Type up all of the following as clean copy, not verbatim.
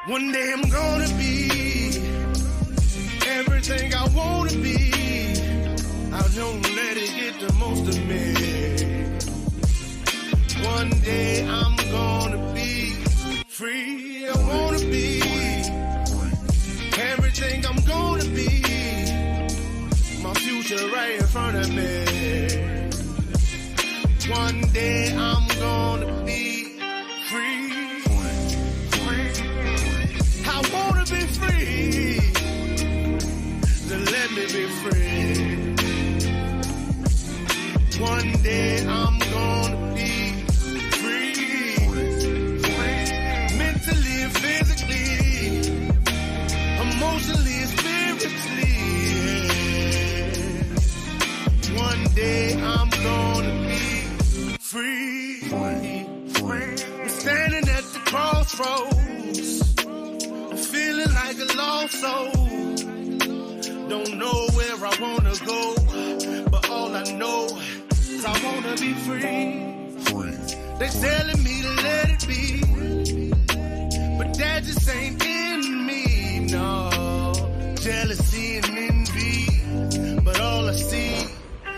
One day I'm gonna be everything I wanna be. I don't let it get the most of me. One day I'm gonna be free. I wanna be everything I'm gonna be. My future right in front of me. One day I'm gonna be free. I wanna be free. Then let me be free. One day I'm gonna be free. Mentally and physically, emotionally and spiritually. One day I'm gonna be free. I'm standing at the crossroads, feeling like a lost soul. Don't know where I wanna go, but all I know is I wanna be free. They're telling me to let it be, but that just ain't in me, no. Jealousy and envy, but all I see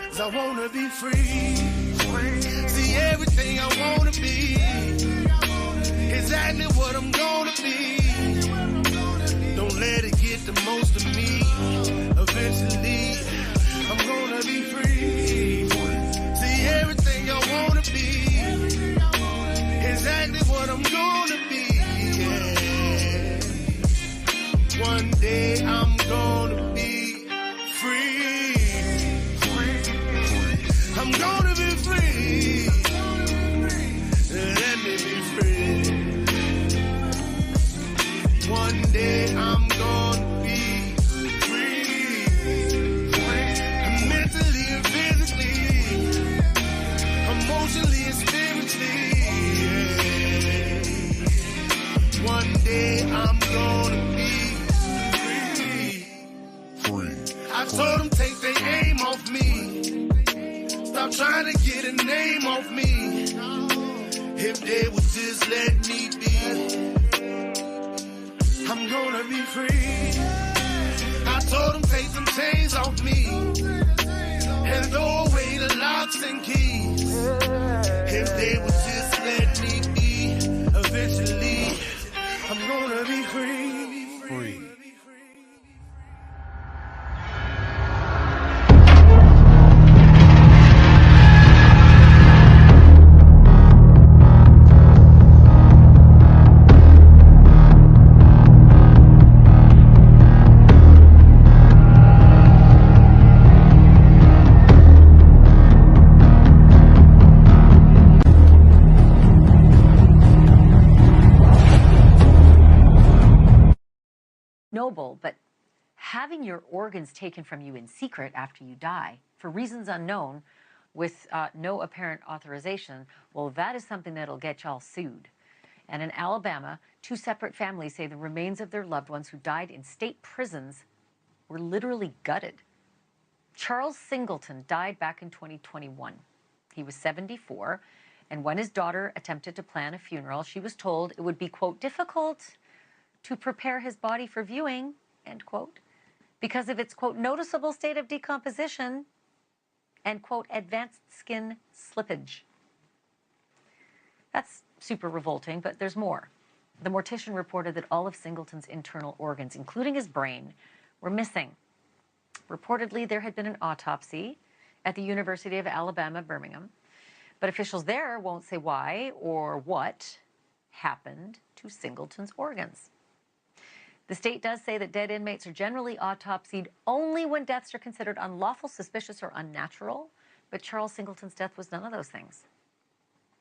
is I wanna be free. See everything I wanna be, exactly what I'm gonna be. Don't let it get the most of me. Eventually, I'm gonna be free. See everything I wanna be, exactly what I'm gonna be. Yeah. One day I'm gonna be free. I'm gonna be free. Let me be free. One day I'm gonna be free. Mentally and physically, emotionally and spiritually. Yeah. One day I'm gonna be free. I told them take their aim off me. Stop trying to get a name off me. If they would just let me be, I'm gonna be free. I told them take some chains off me and throw away the locks and keys. If they would just let me be, eventually I'm gonna be free. Noble, but having your organs taken from you in secret after you die, for reasons unknown, with no apparent authorization, well, that is something that'll get y'all sued. And in Alabama, 2 separate families say the remains of their loved ones who died in state prisons were literally gutted. Charles Singleton died back in 2021. He was 74, and when his daughter attempted to plan a funeral, she was told it would be, quote, difficult to prepare his body for viewing, end quote, because of its, quote, noticeable state of decomposition and, quote, advanced skin slippage. That's super revolting, but there's more. The mortician reported that all of Singleton's internal organs, including his brain, were missing. Reportedly, there had been an autopsy at the University of Alabama, Birmingham, but officials there won't say why or what happened to Singleton's organs. The state does say that dead inmates are generally autopsied only when deaths are considered unlawful, suspicious, or unnatural, but Charles Singleton's death was none of those things.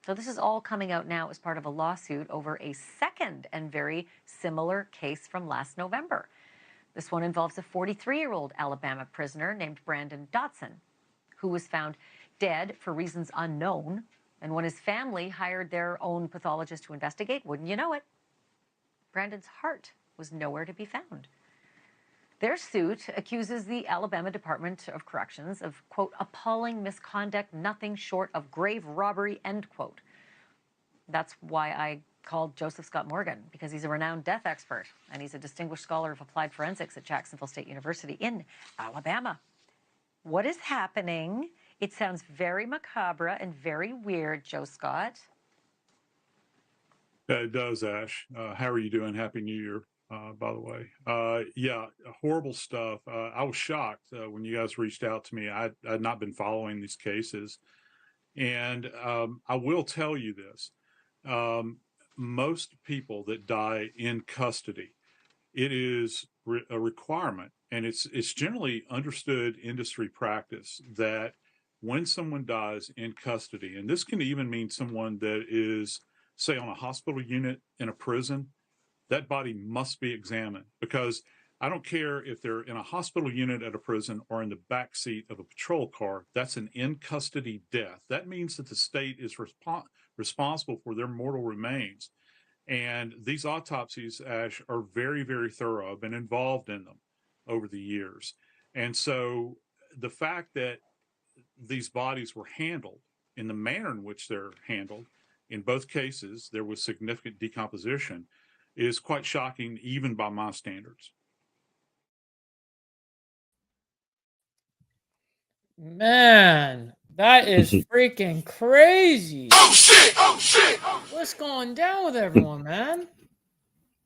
So this is all coming out now as part of a lawsuit over a second and very similar case from last November. This one involves a 43-year-old Alabama prisoner named Brandon Dotson, who was found dead for reasons unknown. And when his family hired their own pathologist to investigate, wouldn't you know it, Brandon's heart was nowhere to be found. Their suit accuses the Alabama Department of Corrections of, quote, appalling misconduct, nothing short of grave robbery, end quote. That's why I called Joseph Scott Morgan because he's a renowned death expert and he's a distinguished scholar of applied forensics at Jacksonville State University in Alabama. What is happening? It sounds very macabre and very weird, Joe Scott. It does, Ash. How are you doing? Happy New Year, by the way. Yeah, horrible stuff. I was shocked when you guys reached out to me. I'd not been following these cases. And I will tell you this. Most people that die in custody, it is a requirement, and it's generally understood industry practice that when someone dies in custody, and this can even mean someone that is, say, on a hospital unit in a prison, that body must be examined, because I don't care if they're in a hospital unit at a prison or in the back seat of a patrol car, that's an in custody death. That means that the state is responsible for their mortal remains. And these autopsies, Ash, are very, very thorough. I've been involved in them over the years. And so the fact that these bodies were handled in the manner in which they're handled, in both cases, there was significant decomposition, is quite shocking, even by my standards. Man, that is freaking crazy. Oh shit! Oh shit! What's going down with everyone, man?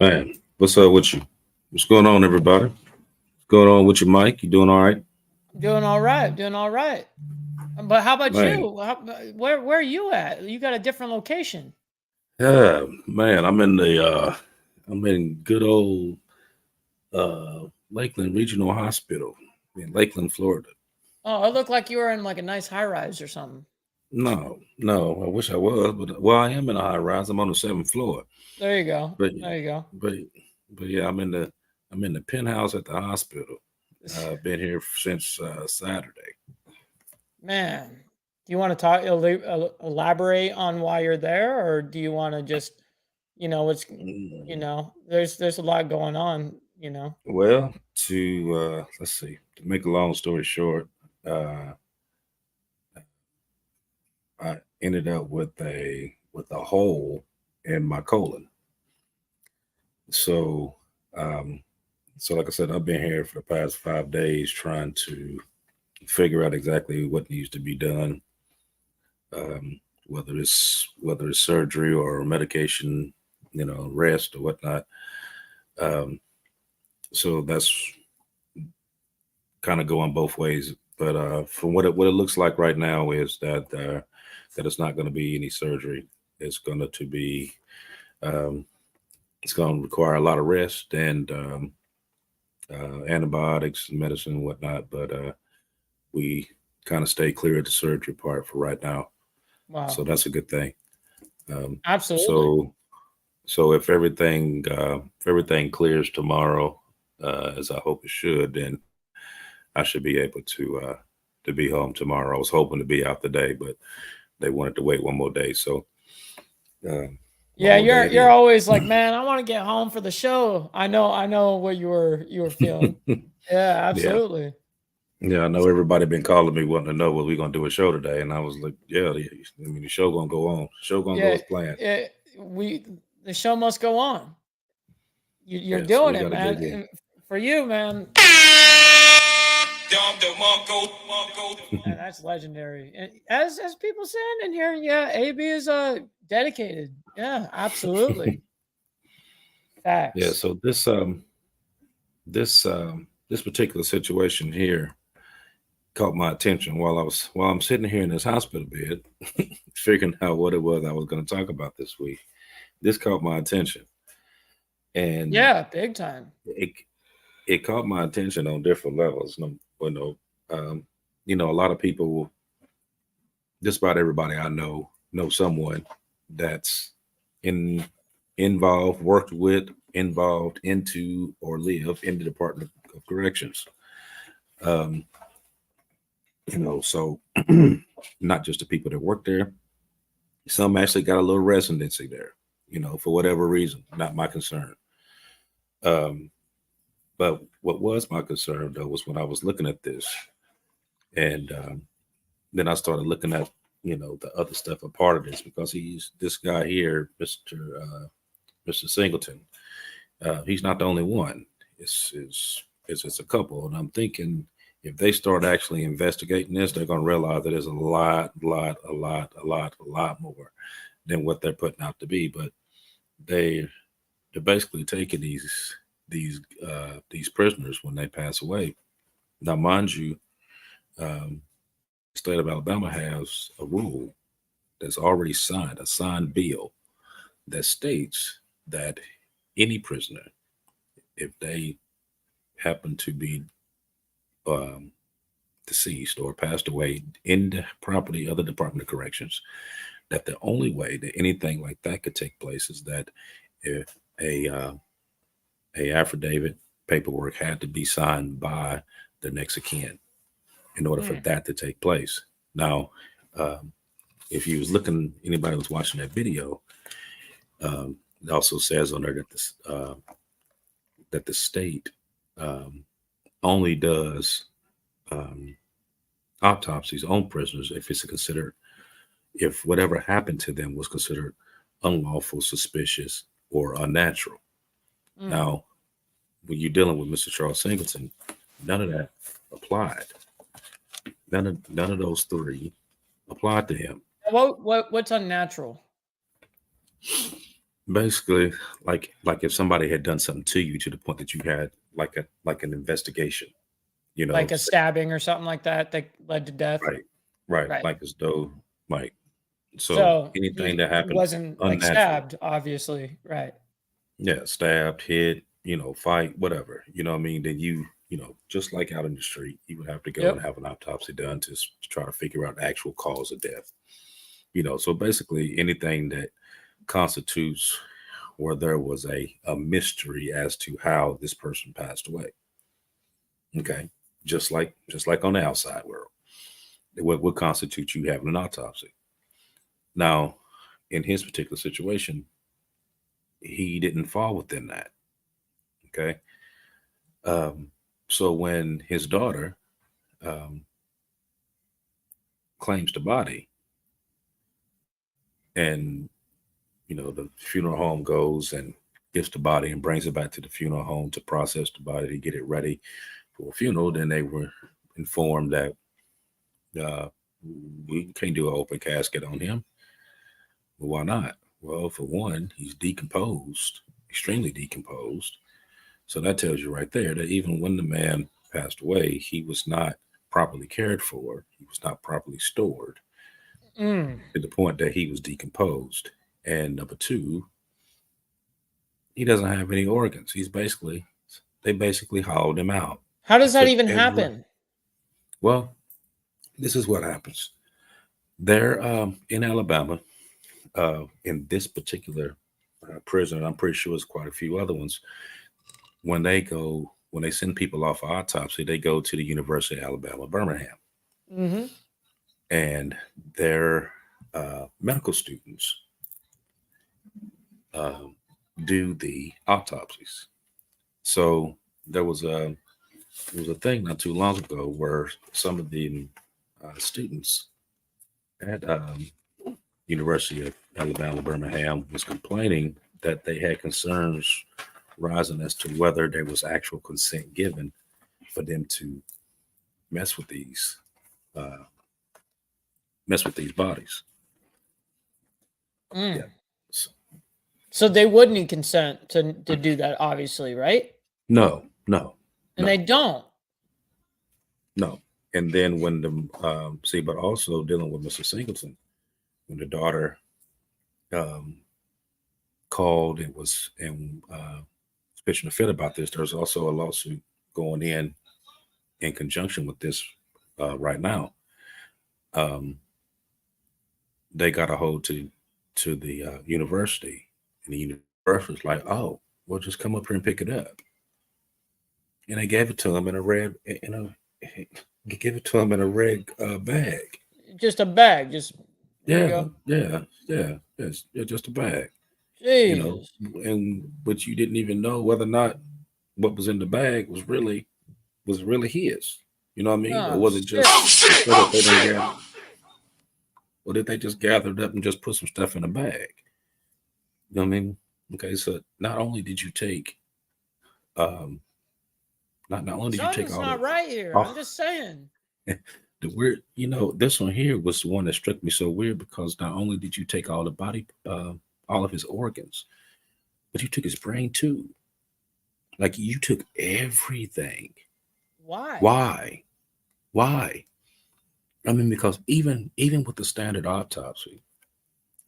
Man, what's up with you? What's going on, everybody? What's going on with you, Mike? You doing all right? Doing all right, doing all right. But how about Man. you? Where are you at? You got a different location. Yeah, man, I'm in good old Lakeland Regional Hospital in Lakeland, Florida. Oh, it looked like you were in like a nice high rise or something. No, I wish I was, but well, I am in a high rise. I'm on the 7th floor. There you go. But There you go. but yeah, I'm in the penthouse at the hospital. I've been here since Saturday. Man, do you want to elaborate on why you're there, or do you want to just, there's a lot going on, Well, to let's see, to make a long story short, I ended up with a hole in my colon. So like I said, I've been here for the past 5 days trying to figure out exactly what needs to be done, whether it's surgery or medication, rest or whatnot. So that's kind of going both ways. But from what it looks like right now is that it's not going to be any surgery. It's going to be it's going to require a lot of rest and antibiotics, medicine, and whatnot. But we kind of stay clear of the surgery part for right now. Wow. So that's a good thing. Absolutely. So if everything clears tomorrow, as I hope it should, then I should be able to be home tomorrow. I was hoping to be out today, but they wanted to wait one more day. So yeah, you're always like, man, I want to get home for the show. I know what you were feeling. Yeah, absolutely. Yeah, I know everybody been calling me wanting to know what we're gonna do a show today, and I was like, yeah, I mean the show gonna go on. The show gonna go as planned. The show must go on. You're Yes, doing we it, gotta dig man. in. For you, man. Man, that's legendary. And as people saying in here, yeah, AB is dedicated. Yeah, absolutely. Facts. Yeah, so this particular situation here caught my attention while I'm sitting here in this hospital bed, figuring out what it was I was going to talk about this week. This caught my attention, and yeah, big time. It caught my attention on different levels. A lot of people, just about everybody I know someone that's involved, worked with, involved into, or live in the Department of Corrections. So not just the people that work there. Some actually got a little residency there, for whatever reason, not my concern. But what was my concern though was when I was looking at this, and then I started looking at the other stuff a part of this, because this guy here, Mr. Mr. Singleton. He's not the only one. It's a couple, and I'm thinking if they start actually investigating this, they're going to realize that there's a lot more than what they're putting out to be. But they're basically taking these prisoners when they pass away. Now, mind you, the state of Alabama has a rule that's already signed, a signed bill that states that any prisoner, if they happen to be deceased or passed away in the property of the Department of Corrections, that the only way that anything like that could take place is that if a affidavit paperwork had to be signed by the next of kin in order for that to take place. Now, if you was looking, anybody was watching that video, it also says on there that the state only does autopsies on prisoners if whatever happened to them was considered unlawful, suspicious, or unnatural. Now, when you're dealing with Mr. Charles Singleton, none of that applied. None of those three applied to him. What's unnatural? Basically, like if somebody had done something to you to the point that you had like an investigation, like a stabbing or something like that led to death. Right. Like as though so anything that happened wasn't unnatural. Like stabbed, obviously, right? Yeah, stabbed, hit, fight, whatever. You know what I mean? Then you just like out in the street, you would have to go and have an autopsy done to try to figure out the actual cause of death. So basically anything that constitutes where there was a mystery as to how this person passed away. Okay. Just like on the outside world, what would constitute you having an autopsy. Now, in his particular situation, he didn't fall within that. Okay. So when his daughter claims the body, and the funeral home goes and gets the body and brings it back to the funeral home to process the body to get it ready for a funeral, then they were informed that we can't do an open casket on him. Well, why not? Well, for one, he's decomposed, extremely decomposed. So that tells you right there that even when the man passed away, he was not properly cared for. He was not properly stored to the point that he was decomposed. And number two, he doesn't have any organs. They basically hollowed him out. How does that even happen? Well, this is what happens. They're in Alabama, in this particular prison, I'm pretty sure there's quite a few other ones. When they send people off for autopsy, they go to the University of Alabama, Birmingham. Mm-hmm. And their medical students do the autopsies. So there was a thing not too long ago where some of the students at University of Alabama, Birmingham was complaining that they had concerns rising as to whether there was actual consent given for them to mess with these bodies. Yeah. So they would need consent to do that, obviously, right? No. And they don't. No. And then when but also dealing with Mr. Singleton, when the daughter called and was pitching a fit about this, there's also a lawsuit going in conjunction with this right now. They got a hold to the university, and the university was like, "Oh, well, just come up here and pick it up." And they gave it to him in a red bag. Just a bag, just yeah, just a bag. Jeez. But you didn't even know whether or not what was in the bag was really his. You know what I mean? Or was it just or did they just gather it up and just put some stuff in a bag? You know what I mean? Okay, so not only did you take, not only did you take Something's all not the, right here. I'm all just saying. the weird, this one here was the one that struck me so weird because not only did you take all the body, all of his organs, but you took his brain too. Like you took everything. Why? Why? Why? I mean, because even with the standard autopsy,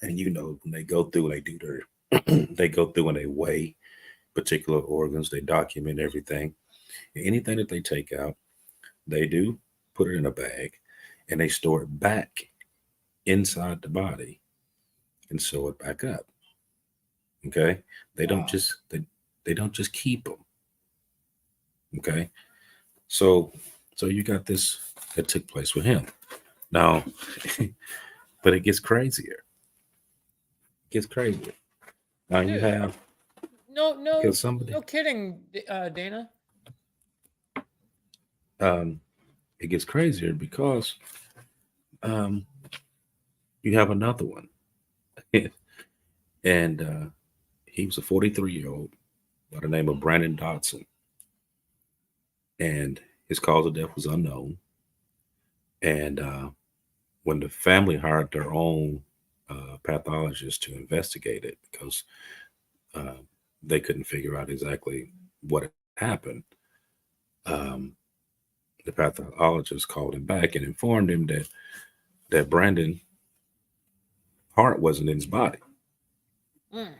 and when they go through, they do their, they go through and they weigh particular organs, they document everything. Anything that they take out, they do put it in a bag, and they store it back inside the body and sew it back up. Okay, they don't Wow. just they don't just keep them. Okay, so you got this that took place with him. Now, but it gets crazier. It gets crazier. Now you Dude, have no because somebody kidding, Dana. it gets crazier because you have another one, and he was a 43-year-old by the name of Brandon Dotson, and his cause of death was unknown. And when the family hired their own pathologist to investigate it because they couldn't figure out exactly what had happened, the pathologist called him back and informed him that Brandon heart wasn't in his body. Mm.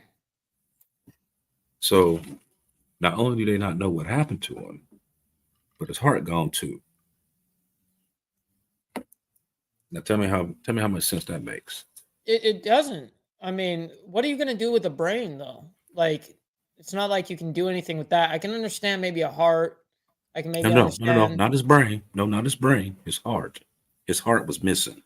So not only do they not know what happened to him, but his heart gone too. Now tell me how much sense that makes. It doesn't. I mean, what are you gonna do with the brain though? Like, it's not like you can do anything with that. I can understand maybe a heart. I can maybe No, understand. not his brain. No, not his brain. His heart. His heart was missing.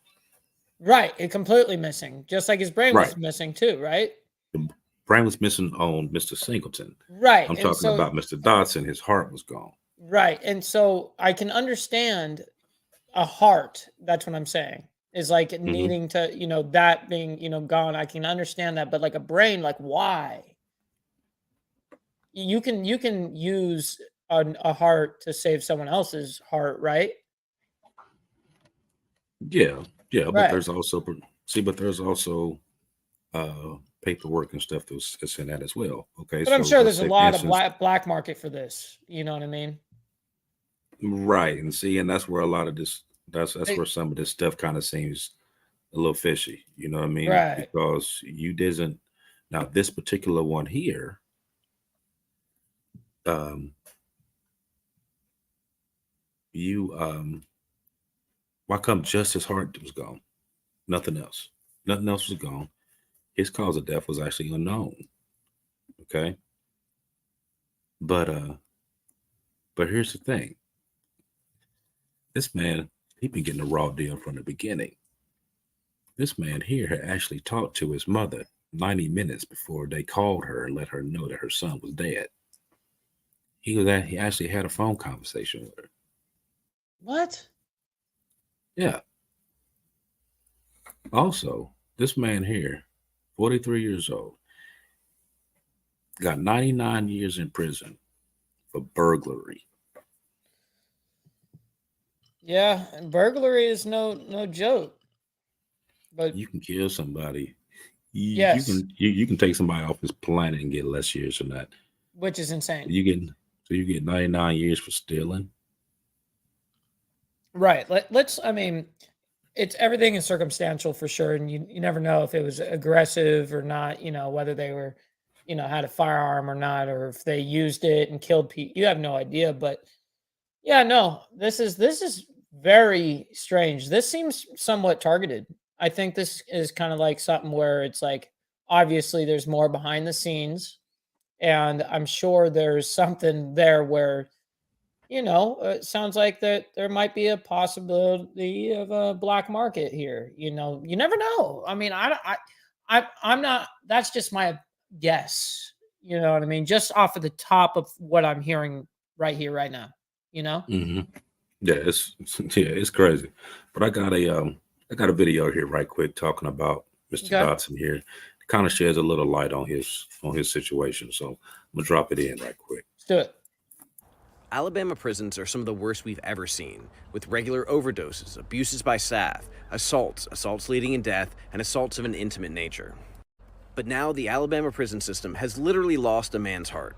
Right, it completely missing, just like his brain Right. was missing too, right? The brain was missing on Mr. Singleton. Right, I'm and talking so about Mr. Dodson. His heart was gone. right, and so I can understand a heart. That's what I'm saying. Is like needing to, that being, gone. I can understand that, but like a brain, like why? You can use a heart to save someone else's heart, right? Yeah, but Right. there's also paperwork and stuff that's in that as well. Okay, But I'm so sure let's there's a say, for lot of instance, black market for this. You know what I mean? right, and that's where a lot of this that's They- where some of this stuff kind of seems a little fishy. You know what I mean? Right. Because you didn't. Now this particular one here, why come just his heart was gone? Nothing else. Nothing else was gone. His cause of death was actually unknown. Okay. But here's the thing. This man, he been getting a raw deal from the beginning. This man here had actually talked to his mother 90 minutes before they called her and let her know that her son was dead. He actually had a phone conversation with her. What? Yeah. Also, this man here, 43 years old, got 99 years in prison for burglary. Yeah, and burglary is no joke. But You can kill somebody. You yes, can take somebody off this planet and get less years than that. which is insane. You get 99 years for stealing. Right. I mean, it's everything is circumstantial for sure, and you never know if it was aggressive or not. Whether they were, had a firearm or not, or if they used it and killed people. You have no idea. But yeah, no, this is very strange. This seems somewhat targeted. I think this is kind of like something where it's like obviously there's more behind the scenes, and I'm sure there's something there where it sounds like that there might be a possibility of a black market here. You never know. I mean, I'm not. That's just my guess. You know what I mean? Just off of the top of what I'm hearing right here, right now. Mm-hmm. Yeah, it's crazy. But I got a video here right quick talking about Mr. Okay. Dodson here. kind of sheds a little light on his situation. So I'm gonna drop it in right quick. Let's do it. Alabama prisons are some of the worst we've ever seen, with regular overdoses, abuses by staff, assaults leading in death, and assaults of an intimate nature. But now the Alabama prison system has literally lost a man's heart.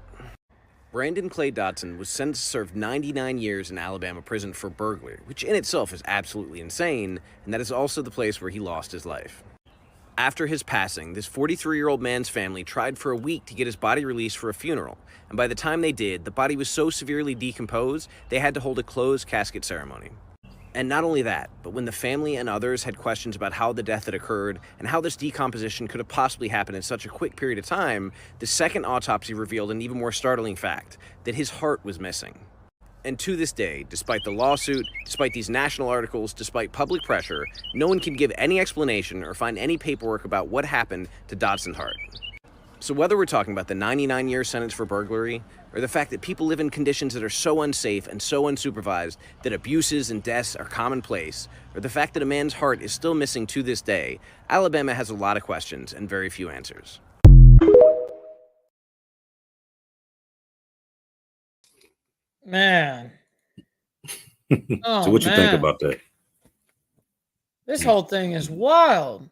Brandon Clay Dotson was sentenced to serve 99 years in Alabama prison for burglary, which in itself is absolutely insane, and that is also the place where he lost his life. After his passing, this 43-year-old man's family tried for a week to get his body released for a funeral, and by the time they did, the body was so severely decomposed, they had to hold a closed casket ceremony. And not only that, but when the family and others had questions about how the death had occurred and how this decomposition could have possibly happened in such a quick period of time, the second autopsy revealed an even more startling fact, that his heart was missing. And to this day, despite the lawsuit, despite these national articles, despite public pressure, no one can give any explanation or find any paperwork about what happened to Dotson Hart. So whether we're talking about the 99-year sentence for burglary, or the fact that people live in conditions that are so unsafe and so unsupervised that abuses and deaths are commonplace, or the fact that a man's heart is still missing to this day, Alabama has a lot of questions and very few answers. Man. Oh, So what you think man. about that? This whole thing is wild.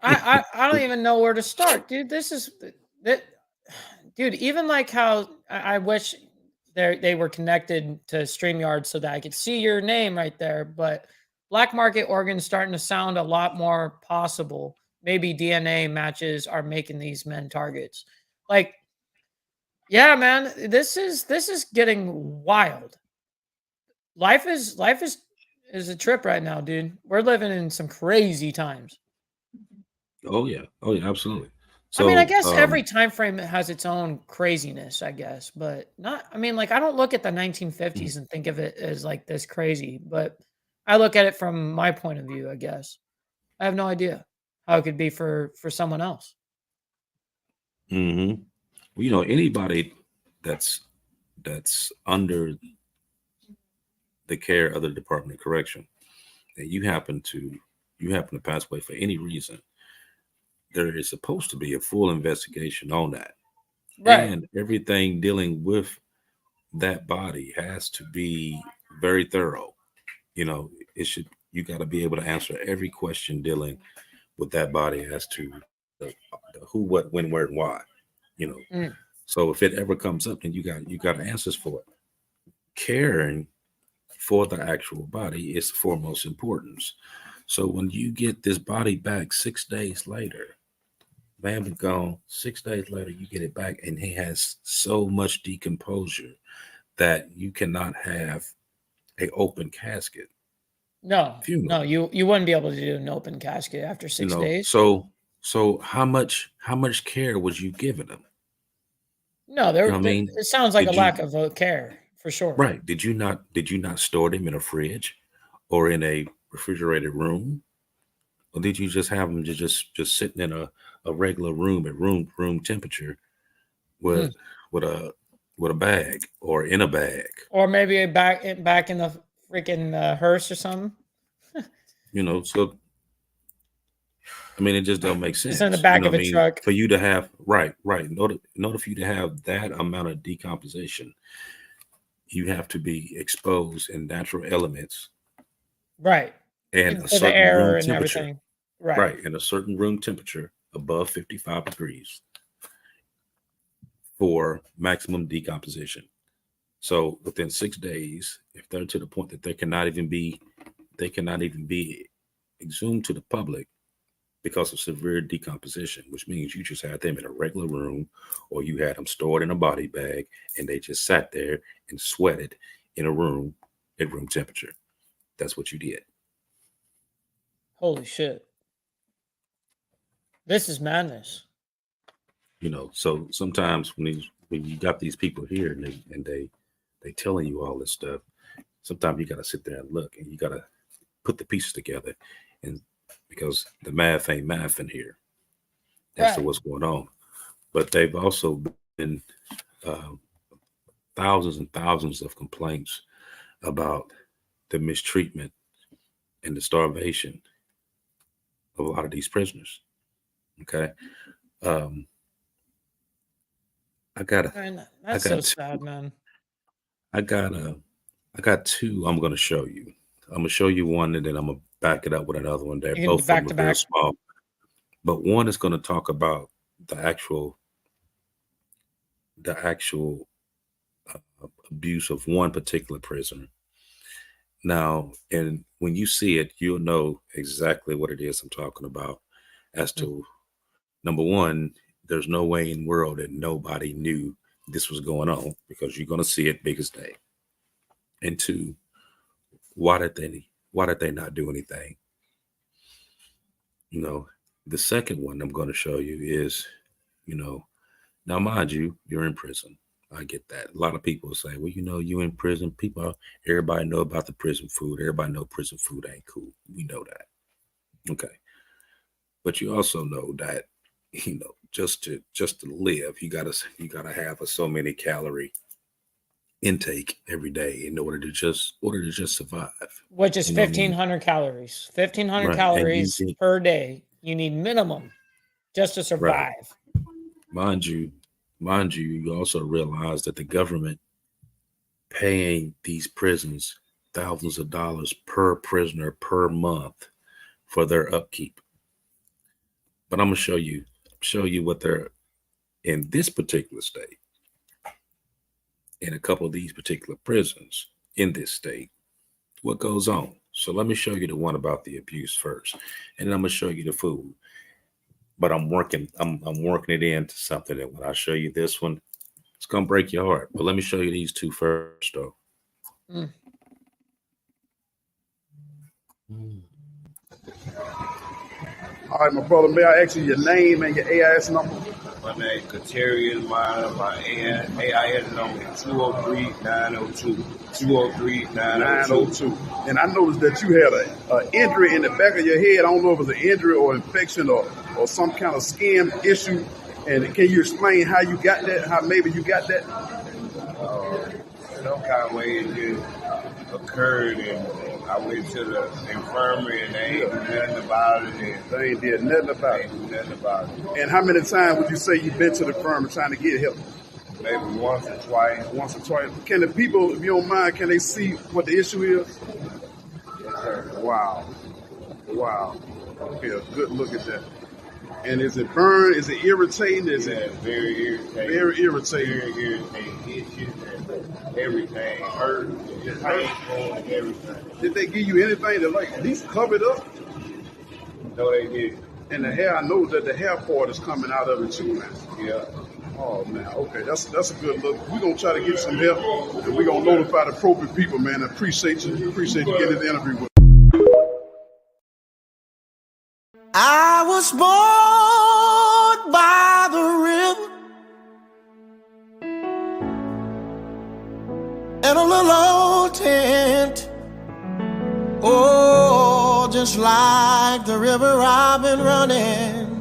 I don't even know where to start, dude. This is that, dude. Even like how I wish they were connected to StreamYard so that I could see your name right there. But black market organs starting to sound a lot more possible. Maybe DNA matches are making these men targets. Like, yeah, man, this is getting wild. Life is a trip right now, dude. We're living in some crazy times. Oh yeah, absolutely. I mean, So I guess every time frame has its own craziness, I guess, but not. I mean, like I don't look at the 1950s and think of it as like this crazy, but I look at it from my point of view. I guess I have no idea how it could be for someone else. well, you know, anybody that's under the care of the Department of Correction, and you happen to pass away for any reason, there is supposed to be a full investigation on that. Right. And everything dealing with that body has to be very thorough. You know, you got to be able to answer every question dealing with that body as to the who, what, when, where, and why. You know, Mm. so if it ever comes up, then you got answers for it. Caring for the actual body is the foremost importance. So when you get this body back 6 days later, man been gone, 6 days later, you get it back, and he has so much decomposure that you cannot have a open casket No, funeral. you wouldn't be able to do an open casket after 6 days. So how much care was you giving them? No, You know what I mean? it sounds like a Did lack you of care for sure. right? Did you not store them in a fridge or in a refrigerated room, or did you just have them just sitting in a regular room at room temperature with a bag or in a bag? Or maybe back in the freaking hearse or something. You know, so I mean, it just don't make sense. It's in the back You know of what a I mean? truck. For you to have right. In order for you to have that amount of decomposition, you have to be exposed in natural elements Right. and a To the certain air room and temperature. everything. Right. Right, in a certain room temperature above 55 degrees for maximum decomposition. So within 6 days, if they're to the point that they cannot even be exhumed to the public because of severe decomposition, which means you just had them in a regular room or you had them stored in a body bag and they just sat there and sweated in a room at room temperature. That's what you did. Holy shit. This is madness. You know, so sometimes when you got these people here and they telling you all this stuff, sometimes you got to sit there and look, and you got to put the pieces together, and because the math ain't math in here as to Right. what's going on. But they've also been thousands and thousands of complaints about the mistreatment and the starvation of a lot of these prisoners. Okay. Um, I got Man, I that's so got sad, man. I got I got two I'm gonna show you. I'm gonna show you one and then I'm gonna back it up with another one. They're You can do both of them back are to very back. small, but one is gonna talk about the actual abuse of one particular prisoner. Now, and when you see it, you'll know exactly what it is I'm talking about. As Mm. to number one, there's no way in the world that nobody knew this was going on because you're gonna see it big as day. And two, why did they not do anything? You know, the second one I'm going to show you is, now mind you, you're in prison. I get that. A lot of people say, well, you in prison. Everybody know about the prison food. Everybody know prison food ain't cool. We know that. Okay. But you also know that, just to live, you gotta have a so many calorie intake every day in order to just survive. Which is You know what I mean? 1,500 calories. 1,500 Right. And calories per day. You need minimum just to right. survive. Mind you, you also realize that the government paying these prisons thousands of dollars per prisoner per month for their upkeep. But I'm gonna show you what they're in this particular state, in a couple of these particular prisons in this state, what goes on. So let me show you the one about the abuse first, and then I'm gonna show you the food. But I'm working it into something that when I show you this one, it's gonna break your heart. But let me show you these two first, though. Mm. All right, my brother, may I ask you your name and your AIS number? My name is Katerian Minor. My AIS number is 203-902. 203-902. And I noticed that you had an injury in the back of your head. I don't know if it's an injury or infection or some kind of skin issue. And can you explain how you got that, how maybe you got that? Some kind of way it just occurred, and I went to the infirmary, and they ain't do nothing about it. And They ain't did nothing about it. And how many times would you say you've been to the infirmary trying to get help? Maybe once or twice. Once or twice. Can the people, if you don't mind, can they see what the issue is? Wow. Okay, a good look at that. And is it burn? Is it irritating? Is it very irritating? Very irritating. Very irritating. Itches and everything. Hurt. Just painful and everything. Did they give you anything to at least cover it up? No, they didn't. And the hair, I know that the hair part is coming out of it too, man. Yeah. Oh man, okay, that's a good look. We're gonna try to get some help, and we're gonna notify the appropriate people, man. I appreciate you getting the interview with. I was born by the river in a little old tent. Oh, just like the river I've been running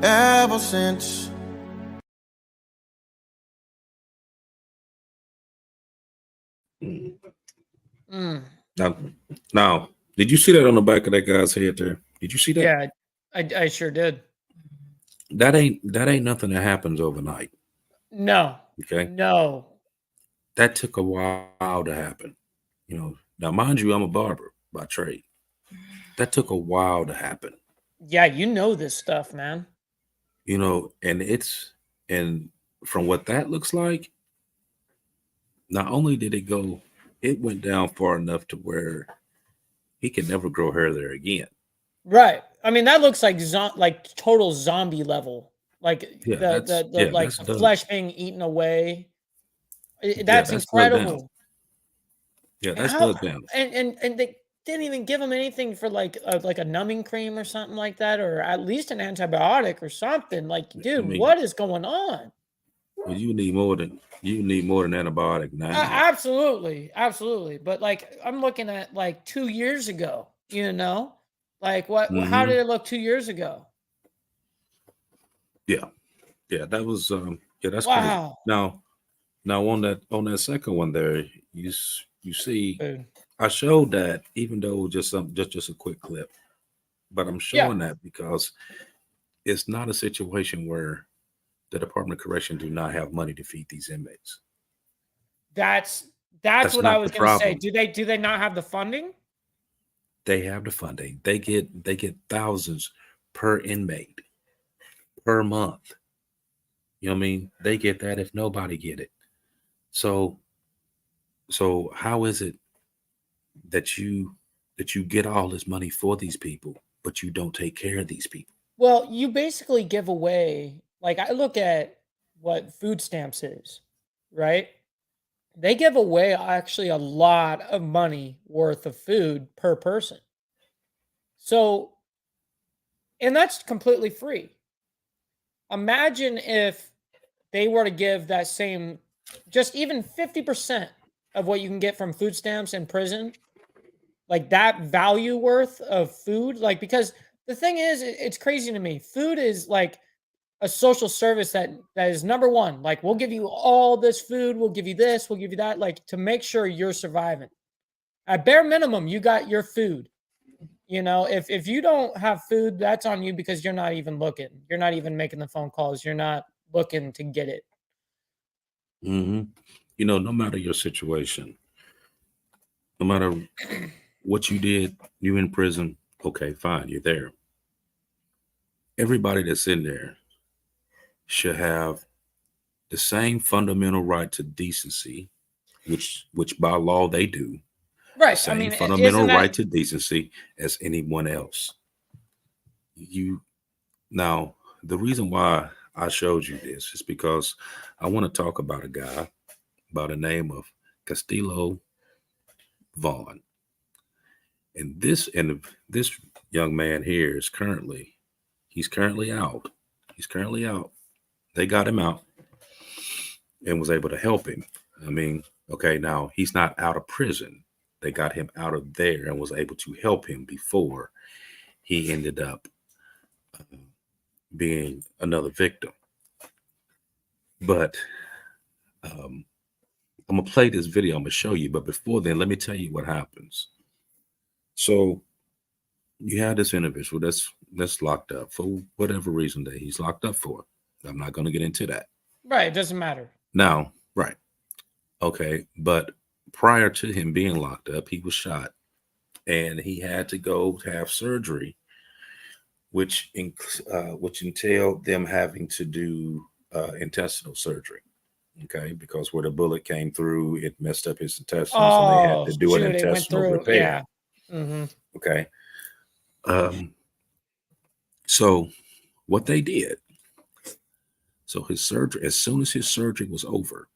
ever since. Mm. Now, did you see that on the back of that guy's head there? Did you see that? Yeah, I sure did. That ain't nothing that happens overnight. No. Okay. No. That took a while to happen. Now mind you, I'm a barber by trade. That took a while to happen. Yeah, you know this stuff, man. And from what that looks like, not only did it went down far enough to where he can never grow hair there again. Right. I mean, that looks like total zombie level. Like Yeah, the flesh being eaten away. That's that's incredible. Yeah, that's dug down. And they didn't even give him anything for like a numbing cream or something like that, or at least an antibiotic or something. Like, dude, what is going on? Well, you need more than antibiotic now. Absolutely. But like, I'm looking at like 2 years ago, like what, how did it look 2 years ago? Yeah, that was, that's wow. Crazy. Now on that second one there, you see, Dude. I showed that even though just a quick clip, but I'm Yeah. showing that because it's not a situation where the Department of Correction do not have money to feed these inmates. That's That's what I not was the going to say. problem. Do they not have the funding? They have the funding. They get thousands per inmate per month. You know what I mean? They get that if nobody get it. So how is it that you get all this money for these people, but you don't take care of these people? Well, you basically give away, like I look at what food stamps is, right? They give away actually a lot of money worth of food per person. So, and that's completely free. Imagine if they were to give that same, just even 50% of what you can get from food stamps in prison, like that value worth of food. Like, because the thing is, it's crazy to me. Food is like a social service that is number one. Like, we'll give you all this food, we'll give you this, we'll give you that, like to make sure you're surviving. At bare minimum, you got your food. You know, if you don't have food, that's on you because you're not even looking. You're not even making the phone calls. You're not looking to get it. Mm-hmm. You know, no matter your situation, no matter what you did, you in prison, okay, fine, you're there. Everybody that's in there should have the same fundamental right to decency, which by law they do. Right. The same I mean, fundamental right to decency as anyone else. Now, the reason why I showed you this is because I want to talk about a guy by the name of Castillo Vaughn. And this young man here is currently out. He's currently out. They got him out and was able to help him. I mean, okay, now he's not out of prison. They got him out of there and was able to help him before he ended up being another victim. But I'm gonna play this video. I'm gonna show you. But before then, let me tell you what happens. So you have this individual that's locked up for whatever reason that he's locked up for. I'm not going to get into that. Right. It doesn't matter. Now, right. Okay. But prior to him being locked up, he was shot and he had to go have surgery, which entailed them having to do intestinal surgery. Okay. Because where the bullet came through, it messed up his intestines and they had to do an intestinal repair. Yeah. Mm-hmm. Okay. So what they did, so his surgery, as soon as his surgery was over,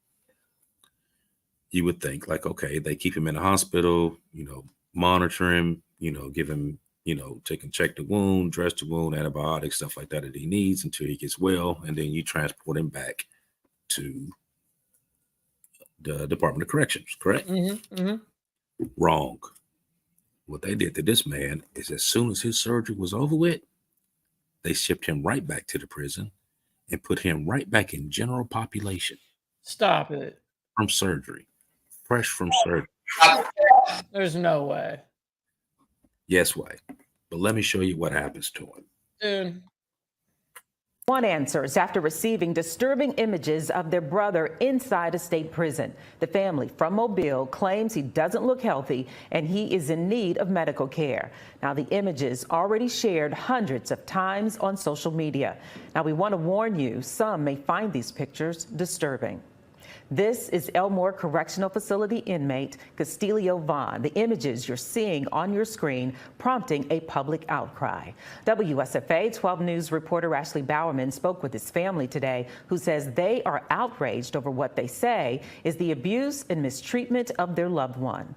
you would think like, okay, they keep him in the hospital, you know, monitor him, you know, give him, you know, check the wound, dress the wound, antibiotics, stuff like that he needs until he gets well. And then you transport him back to the Department of Corrections, correct? Mm-hmm. Mm-hmm. Wrong. What they did to this man is as soon as his surgery was over with, they shipped him right back to the prison and put him right back in general population. Stop it. From surgery. Fresh from surgery. There's no way. Yes, way. But let me show you what happens to him. Dude. One answers after receiving disturbing images of their brother inside a state prison. The family from Mobile claims he doesn't look healthy and he is in need of medical care. Now, the images already shared hundreds of times on social media. Now, we want to warn you, some may find these pictures disturbing. This is Elmore Correctional Facility inmate Castillo Vaughn. The images you're seeing on your screen prompting a public outcry. WSFA 12 News reporter Ashley Bowerman spoke with his family today, who says they are outraged over what they say is the abuse and mistreatment of their loved one.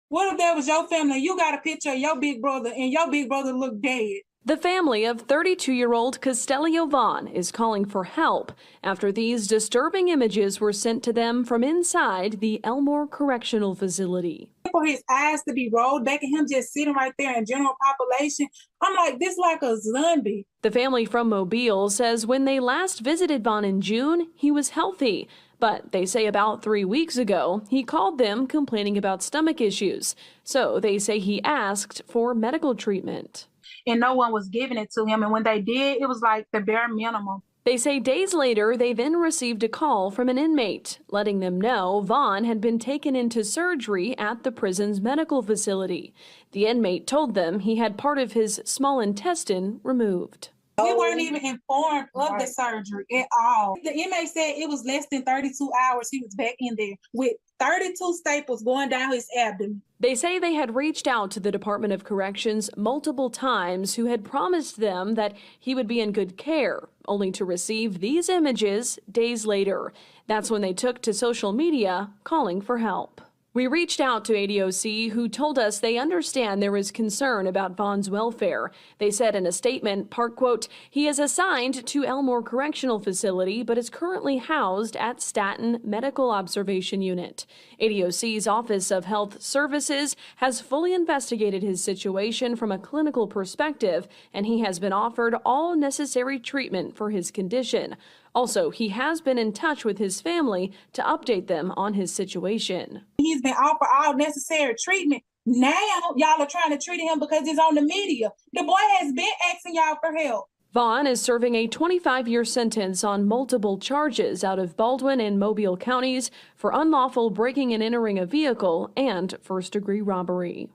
What if that was your family? You got a picture of your big brother and your big brother looked dead. The family of 32-year-old Castillo Vaughn is calling for help after these disturbing images were sent to them from inside the Elmore Correctional Facility. For his eyes to be rolled back and him just sitting right there in general population, I'm like, this like a zombie. The family from Mobile says when they last visited Vaughn in June, he was healthy. But they say about 3 weeks ago, he called them complaining about stomach issues. So they say he asked for medical treatment. And no one was giving it to him. And when they did, it was like the bare minimum. They say days later, they then received a call from an inmate, letting them know Vaughn had been taken into surgery at the prison's medical facility. The inmate told them he had part of his small intestine removed. We weren't even informed of the surgery at all. The inmate said it was less than 32 hours he was back in there with 32 staples going down his abdomen. They say they had reached out to the Department of Corrections multiple times, who had promised them that he would be in good care, only to receive these images days later. That's when they took to social media calling for help. We reached out to ADOC, who told us they understand there is concern about Vaughn's welfare. They said in a statement, part quote, he is assigned to Elmore Correctional Facility, but is currently housed at Staten Medical Observation Unit. ADOC's Office of Health Services has fully investigated his situation from a clinical perspective, and he has been offered all necessary treatment for his condition. Also, he has been in touch with his family to update them on his situation. He's been offered all necessary treatment. Now, y'all are trying to treat him because he's on the media. The boy has been asking y'all for help. Vaughn is serving a 25-year sentence on multiple charges out of Baldwin and Mobile counties for unlawful breaking and entering a vehicle and first-degree robbery.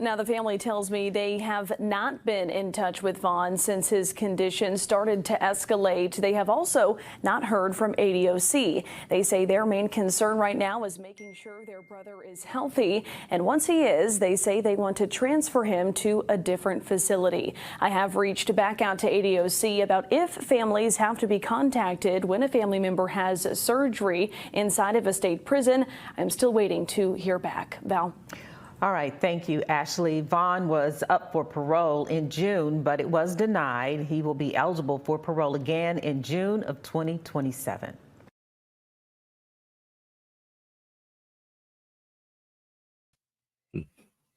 Now, the family tells me they have not been in touch with Vaughn since his condition started to escalate. They have also not heard from ADOC. They say their main concern right now is making sure their brother is healthy. And once he is, they say they want to transfer him to a different facility. I have reached back out to ADOC about if families have to be contacted when a family member has surgery inside of a state prison. I'm still waiting to hear back. Val. All right, thank you, Ashley. Vaughn was up for parole in June, but it was denied. He will be eligible for parole again in June of 2027.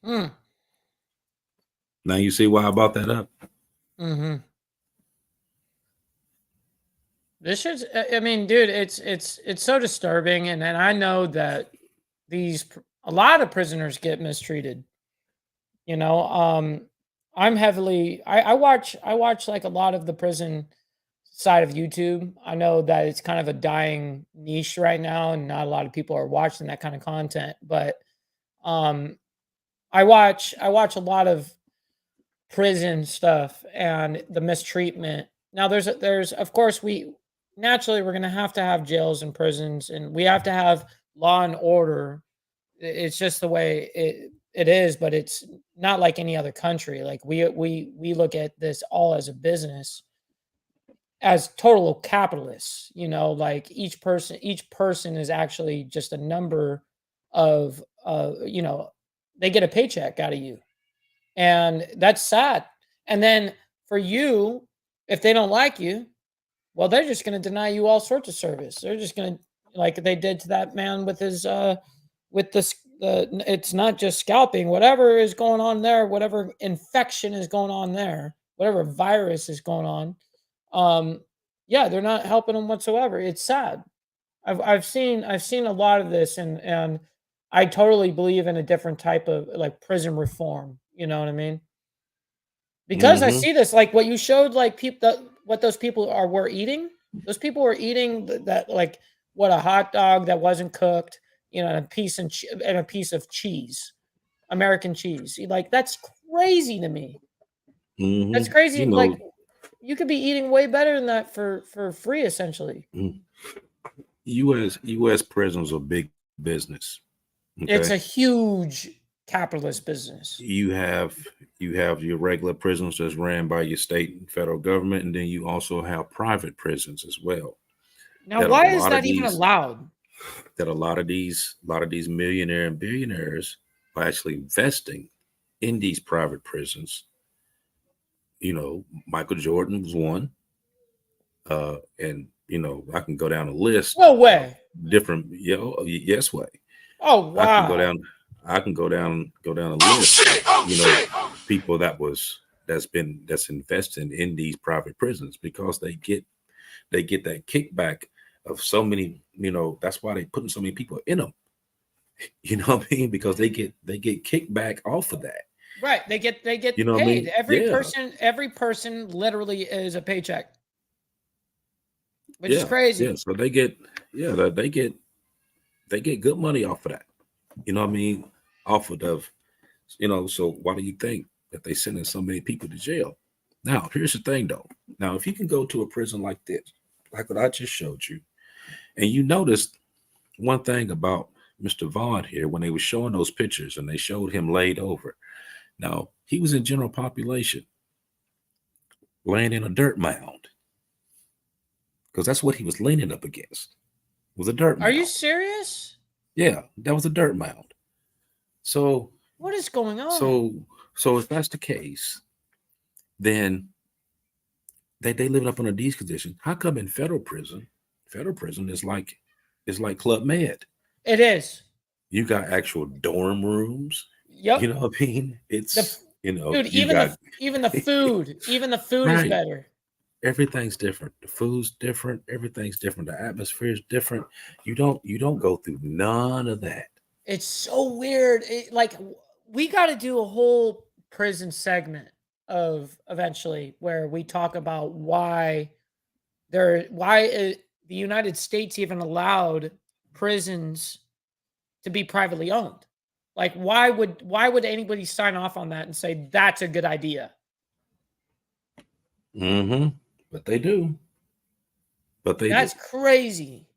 Now you see why I brought that up. This is, I mean, dude, it's so disturbing, and I know that a lot of prisoners get mistreated. You know, I watch like a lot of the prison side of YouTube. I know that it's kind of a dying niche right now, and not a lot of people are watching that kind of content. But I watch a lot of prison stuff and the mistreatment. Now, there's of course we're going to have jails and prisons, and we have to have law and order. It's just the way it is, but it's not like any other country. Like we look at this all as a business, as total capitalists. You know, like each person is actually just a number of you know, they get a paycheck out of you, and that's sad. And then for you, if they don't like you, well, they're just going to deny you all sorts of service. They're just going to, like they did to that man with his it's not just scalping, whatever is going on there, whatever infection is going on there, whatever virus is going on. Yeah, they're not helping them whatsoever. It's sad. I've seen a lot of this, and I totally believe in a different type of like prison reform. You know what I mean? Because I see this, like what you showed, like what those people were eating. Those people were eating that like what a hot dog that wasn't cooked, you know, and a piece of cheese, American cheese. Like that's crazy to me. That's crazy. You know, like you could be eating way better than that for free, essentially. U.S. prisons are big business. Okay? It's a huge capitalist business. You have your regular prisons that's ran by your state and federal government, and then you also have private prisons as well. Now, why is that even allowed? That a lot of these millionaire and billionaires are actually investing in these private prisons. You know, Michael Jordan was one, and you know I can go down a list. No way. Different, yes way. Oh wow. I can go down a list. You know, people that's investing in these private prisons because they get that kickback of so many, that's why they putting so many people in them. You know what I mean? Because they get kickback off of that. Right. They get You know what I paid. mean? Every person literally is a paycheck. Which is crazy. Yeah. So they get good money off of that. You know what I mean? Off of, so why do you think that they sending so many people to jail? Now, here's the thing though. Now, if you can go to a prison like this, like what I just showed you, and you noticed one thing about Mr. Vaughn here, when they were showing those pictures and they showed him laid over. Now, he was in general population, laying in a dirt mound. Because that's what he was leaning up against, was a dirt mound. Are you serious? Yeah, that was a dirt mound. So what is going on? So if that's the case, then they living up under these conditions. How come in federal prison is like Club Med? It is. You got actual dorm rooms. Yep. You know what I mean? It's dude, even the food right. is better. Everything's different. The food's different. Everything's different. The atmosphere is different. You don't go through none of that. It's so weird. We got to do a whole prison segment of eventually where we talk about why the United States even allowed prisons to be privately owned. Like, why would anybody sign off on that and say that's a good idea? Mm-hmm. But they do. That's crazy.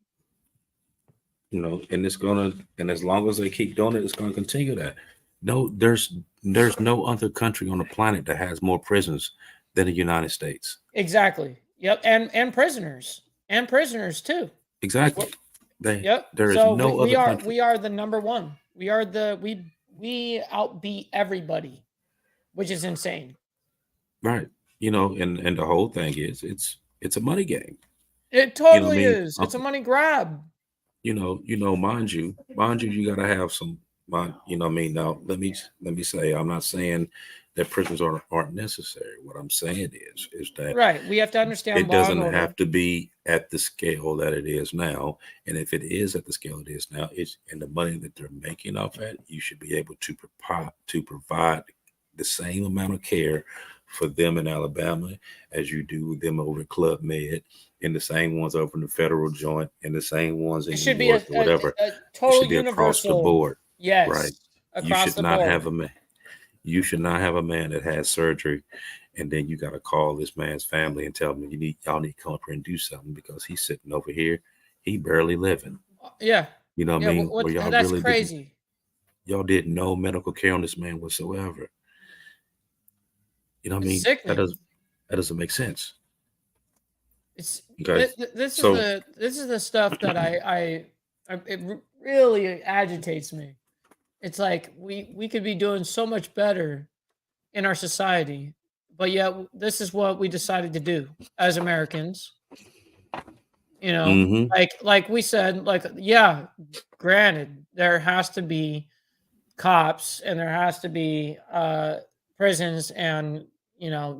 And it's gonna, and as long as they keep doing it, it's gonna continue that. No, there's no other country on the planet that has more prisons than the United States. Exactly. Yep. And prisoners too. Exactly. Yep. There is no other country. We are the number one. We are we outbeat everybody, which is insane. Right. And the whole thing is it's a money game. It totally is. It's a money grab. Mind you, you gotta have some. Now let me say, I'm not saying that prisons aren't necessary. What I'm saying is that right. We have to understand it doesn't have to be at the scale that it is now. And if it is at the scale it is now, it's and the money that they're making off it, you should be able to provide the same amount of care for them in Alabama as you do them over at Club Med, and the same ones over in the federal joint, and the same ones in New York or whatever. A total it should be universal across the board. Yes. Right. Across you should the not board. have a man. You should not have a man that has surgery, and then you got to call this man's family and tell them y'all need to come up here and do something because he's sitting over here, he barely living. Yeah. You know what I mean? Where y'all that's really crazy. Y'all did no medical care on this man whatsoever. You know what I mean? Sickening. That doesn't make sense. It's okay. This is the stuff that it really agitates me. It's like we could be doing so much better in our society, but yet this is what we decided to do as Americans. Mm-hmm. Like we said, yeah, granted, there has to be cops and there has to be prisons and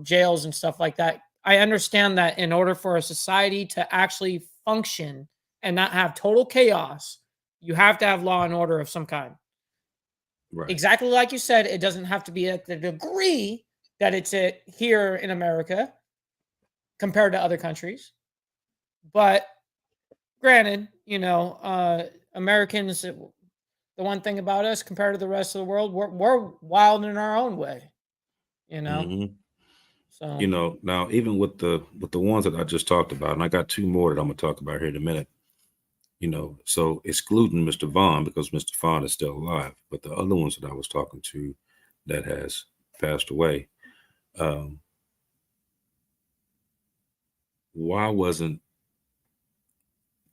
jails and stuff like that. I understand that in order for a society to actually function and not have total chaos, you have to have law and order of some kind. Right. Exactly like you said, it doesn't have to be at the degree that it's at here in America compared to other countries. But granted, Americans, the one thing about us compared to the rest of the world, we're wild in our own way, Mm-hmm. So now even with the ones that I just talked about, and I got two more that I'm gonna talk about here in a minute. So excluding Mr. Vaughn because Mr. Vaughn is still alive, but the other ones that I was talking to that has passed away, why wasn't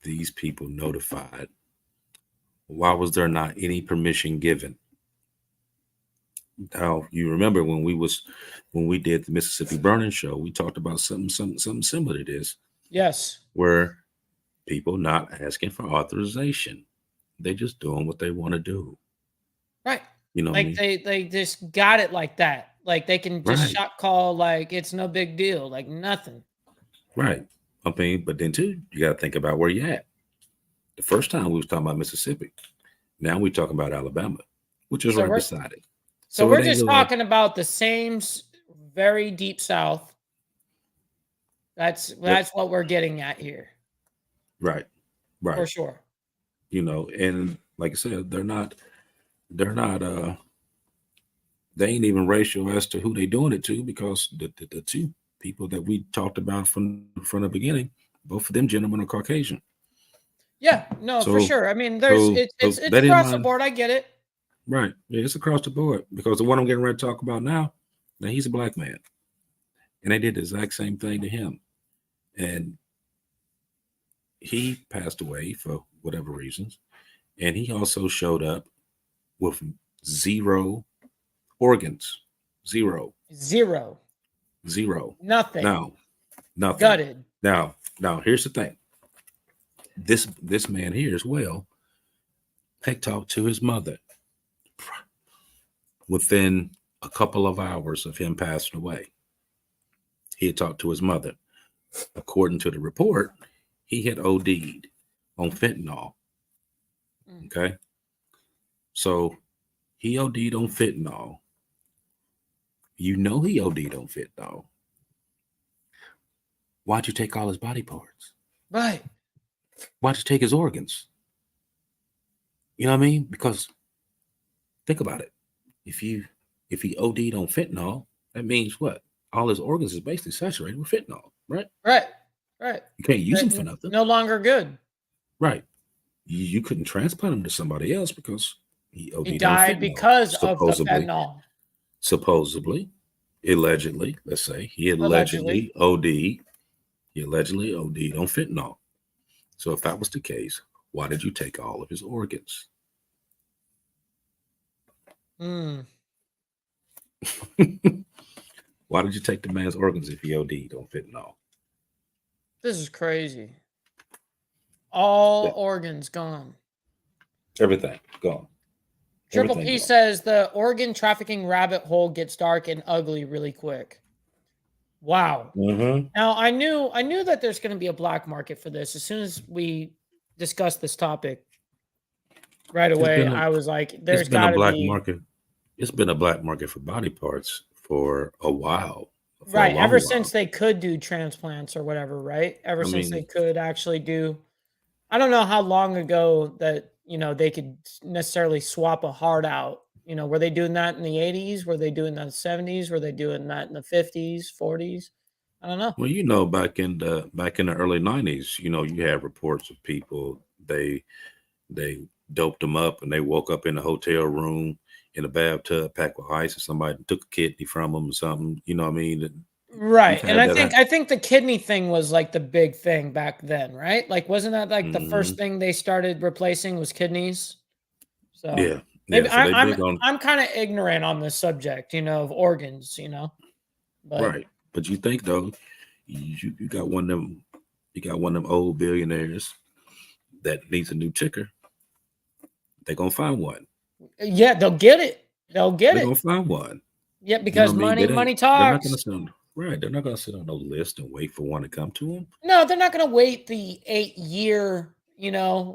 these people notified? Why was there not any permission given? Now you remember when we did the Mississippi Burning Show, we talked about something similar to this. Yes. Where people not asking for authorization. They just doing what they want to do. Right. They just got it like that. Like they can just shot call like it's no big deal, like nothing. Right. I mean, but then too, you got to think about where you're at. The first time we was talking about Mississippi. Now we're talking about Alabama, which is So right we're- beside it. So it we're ain't just really- talking about the same very deep South. That's what we're getting at here, Right. for sure. You know, and like I said, they ain't even racial as to who they doing it to, because the two people that we talked about from the beginning, both of them gentlemen are Caucasian. Yeah, no, for So- sure. I mean, it's they didn't across the mind- board. I get it. Right. Yeah, it's across the board, because the one I'm getting ready to talk about now he's a black man. And they did the exact same thing to him. And he passed away for whatever reasons. And he also showed up with 0 organs. Zero. Nothing. No, nothing. Gutted. Now, here's the thing. This man here as well, they talked to his mother within a couple of hours of him passing away. He had talked to his mother. According to the report, he had OD'd on fentanyl. Okay. So he OD'd on fentanyl. You know he OD'd on fentanyl. Why'd you take all his body parts? Right. Why'd you take his organs? You know what I mean? Because think about it. If he OD'd on fentanyl, that means what? All his organs is basically saturated with fentanyl, right? Right. You can't use them for nothing. No longer good. Right. You couldn't transplant him to somebody else because he OD'd He on died fentanyl, because of the supposedly. fentanyl. Supposedly, allegedly, let's say he allegedly OD'd. He allegedly OD'd on fentanyl. So if that was the case, why did you take all of his organs? Why did you take the man's organs if he OD'd on fentanyl? This is crazy. All organs gone. Everything gone. Triple Everything P gone. says the organ trafficking rabbit hole gets dark and ugly really quick. Wow. Mm-hmm. Now I knew that there's going to be a black market for this. As soon as we discussed this topic, right away I was like, "There's got to be market. It's been a black market for body parts for a while. For a right long ever while. since they could do transplants or whatever. Right, ever since they mean- could actually do. I don't know how long ago that they could necessarily swap a heart out. Were they doing that in the 80s? Were they doing that in the 70s? Were they doing that in the 50s, 40s? I don't know. Well, back in the early 90s, you had reports of people they doped them up and they woke up in a hotel room in a bathtub packed with ice, and somebody took a kidney from them or something. You know what I mean? Right. You've And had I that think the kidney thing was like the big thing back then, right? Like wasn't that like the first thing they started replacing was kidneys? So Yeah. maybe so they big I'm kind of ignorant on this subject, of organs, But right. But you think though, you got one of them old billionaires that needs a new ticker. They're gonna find one. yeah, they'll get it. They'll get They're it. gonna find one. Yeah, because You know what I mean? money They're not talks. gonna sit right. They're not gonna sit on no list and wait for one to come to them. No, they're not going to wait the 8-year,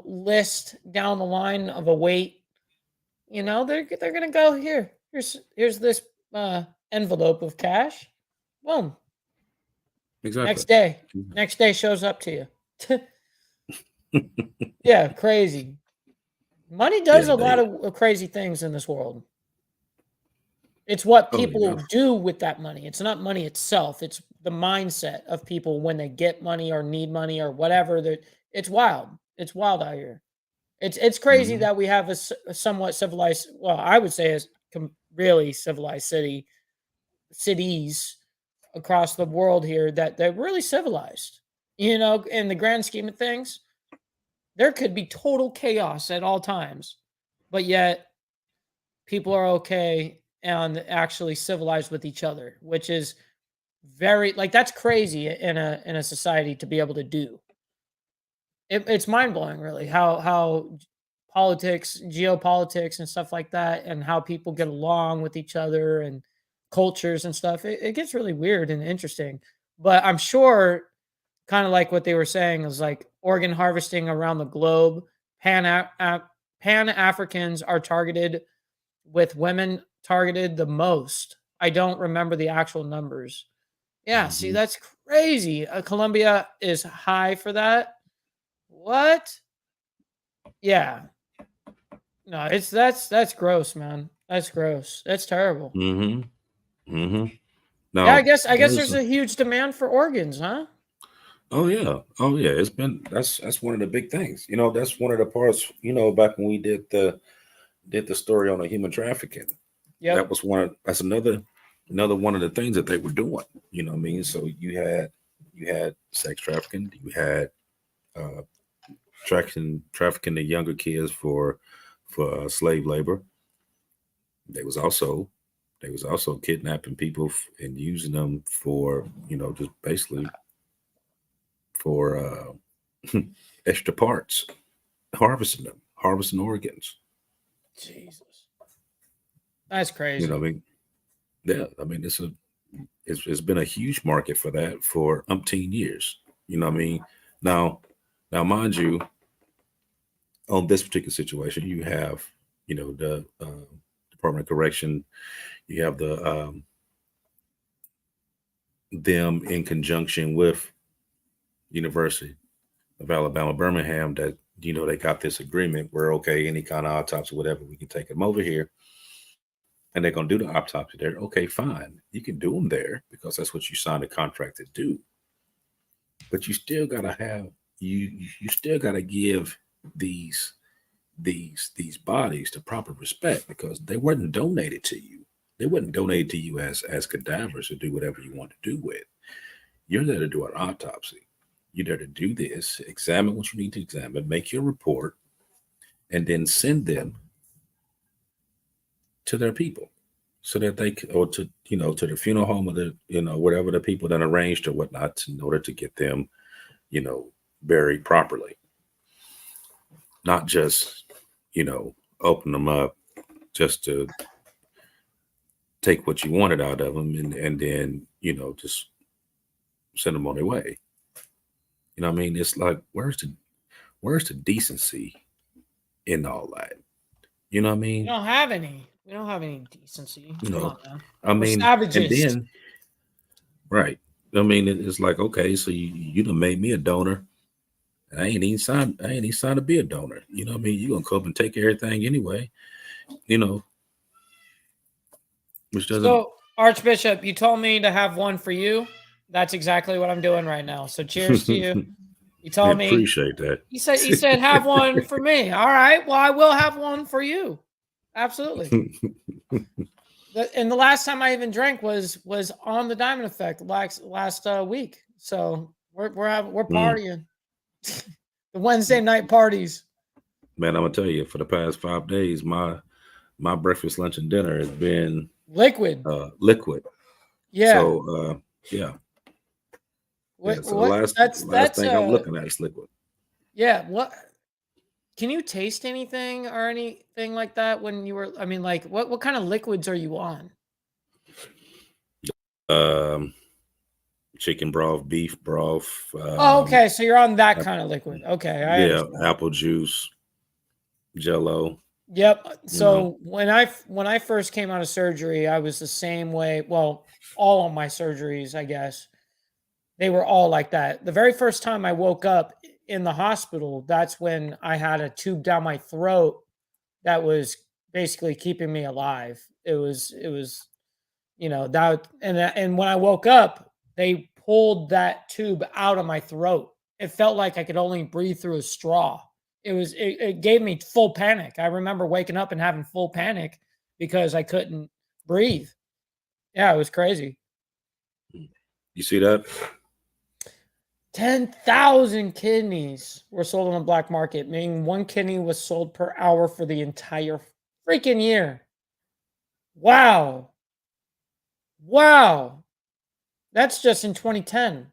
list down the line of a wait. They're going to go here. Here's this envelope of cash. Boom. Exactly. Next day shows up to you. Yeah, crazy. Money does Yeah, a lot of crazy things in this world. It's what Oh, people yeah. do with that money. It's not money itself. It's the mindset of people when they get money or need money or whatever. It's wild. It's wild out here. It's crazy Mhm. that we have a somewhat civilized, well, I would say really civilized cities across the world here that they're really civilized. In the grand scheme of things, there could be total chaos at all times, but yet people are okay and actually civilized with each other, which is very that's crazy in a society to be able to do. It's mind blowing, really, how politics, geopolitics, and stuff like that, and how people get along with each other and cultures and stuff. It gets really weird and interesting, but I'm sure kind of like what they were saying is like organ harvesting around the globe. Pan-Africans are targeted, with women targeted the most. I don't remember the actual numbers. Yeah, see, Mhm. that's crazy. Colombia is high for that. What? Yeah. No, that's gross, man. That's gross. That's terrible. Mm-hmm. Mm-hmm. Yeah, I Now, guess there's there's a huge demand for organs, huh? oh yeah, oh yeah. It's been that's one of the big things. You know, that's one of the parts. You know, back when we did the story on the human trafficking, that Yep. was that's another one of the things that they were doing. You know what I mean? So you had sex trafficking, you had uh, trafficking the younger kids for slave labor. They was also kidnapping people and using them for just basically for extra parts, harvesting organs. Jesus. That's You know crazy. what I mean? Yeah, I mean it's been a huge market for that for umpteen years. You know what I mean? Now mind you, on this particular situation, you have the Department of Correction, you have the them in conjunction with University of Alabama Birmingham that they got this agreement where okay, any kind of autopsy, whatever, we can take them over here and they're going to do the autopsy there. Okay, fine, you can do them there because that's what you signed a contract to do. But you still got to have you still got to give these bodies the proper respect because they weren't donated to you. They weren't donated to you as cadavers to do whatever you want to do with. You're there to do an autopsy. You're there to do this, examine what you need to examine, make your report, and then send them to their people so that they or to to the funeral home of the whatever the people that arranged or whatnot in order to get them buried properly, not just open them up just to take what you wanted out of them and then just send them on their way. You know what I mean? It's like where's the decency in all that? You know what I We mean? don't have any. We don't have any decency. You Come know, on now. I We're mean, and savages. then right. I mean, it's like okay, so you done made me a donor. And I ain't even signed to be a donor. You know what I mean? You're gonna come up and take everything anyway, which doesn't So, Archbishop, you told me to have one for you. That's exactly what I'm doing right now. So, cheers to you. You I told me. appreciate that. You said have one for me. All right. Well, I will have one for you. Absolutely. And the last time I even drank was on the Diamond Effect last week. So we're partying. The Wednesday night parties. Man, I'm gonna tell you, for the past 5 days, my breakfast, lunch, and dinner has been Liquid. liquid. Yeah. So yeah. What, So what the last thing I'm looking at is liquid. Yeah. What can you taste anything or anything like that when you were? I mean, like what kind of liquids are you on? Chicken broth, beef broth. Oh, okay. So you're on that kind of liquid. Okay, I yeah, understand. apple juice, Jello. Yep. So when I first came out of surgery, I was the same way. Well, all of my surgeries, I guess, they were all like that. The very first time I woke up in the hospital, that's when I had a tube down my throat that was basically keeping me alive. It was that and when I woke up, they pulled that tube out of my throat. It felt like I could only breathe through a straw. It gave me full panic. I remember waking up and having full panic because I couldn't breathe. Yeah, it was crazy. You see that? 10,000 kidneys were sold on the black market, meaning one kidney was sold per hour for the entire freaking year. Wow. Wow. That's just in 2010.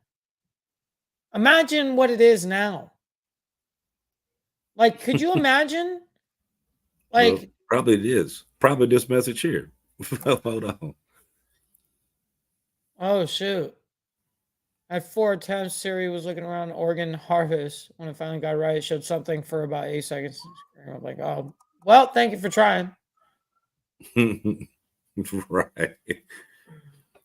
Imagine what it is now. Like, could you imagine? Like, well, probably it is. Probably this message here. Hold on. Oh, shoot. At 4 attempts, Siri was looking around Oregon Harvest. When it finally got right, it showed something for about 8 seconds. I was like, oh, well, thank you for trying. Right.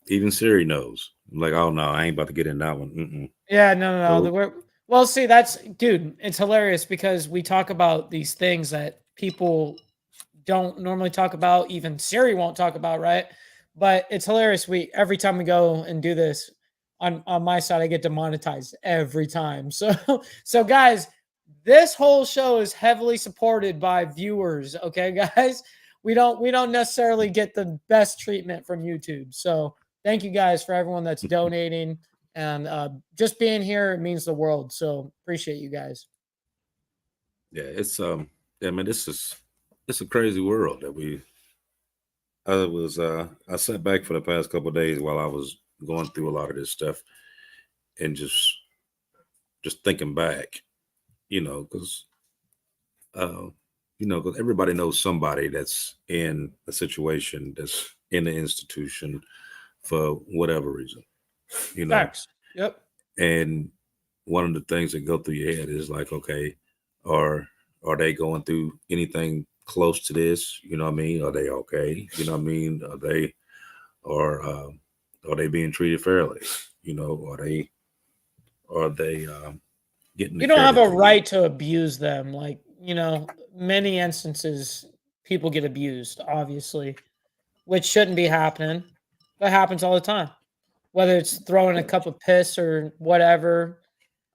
Even Siri knows. I'm like, oh no, I ain't about to get in that one. Mm-mm. Yeah, no. So- Well, see, dude, it's hilarious because we talk about these things that people don't normally talk about, even Siri won't talk about, right? But it's hilarious. Every time we go and do this on my side, I get demonetized every time. So guys, this whole show is heavily supported by viewers. Okay, guys, we don't necessarily get the best treatment from YouTube. So thank you guys for everyone that's donating and just being here. It means the world. So appreciate you guys. Yeah, it's I mean, it's a crazy world that I sat back for the past couple of days while I was going through a lot of this stuff and just thinking back, because because everybody knows somebody that's in a situation, that's in the institution for whatever reason, Facts. Yep. And one of the things that go through your head is like, okay, are they going through anything close to this? You know what I mean? Are they okay? You know what I mean? Are they being treated fairly? Are they getting? You don't have a right to abuse them. Like, many instances people get abused, obviously, which shouldn't be happening. That happens all the time. Whether it's throwing a cup of piss or whatever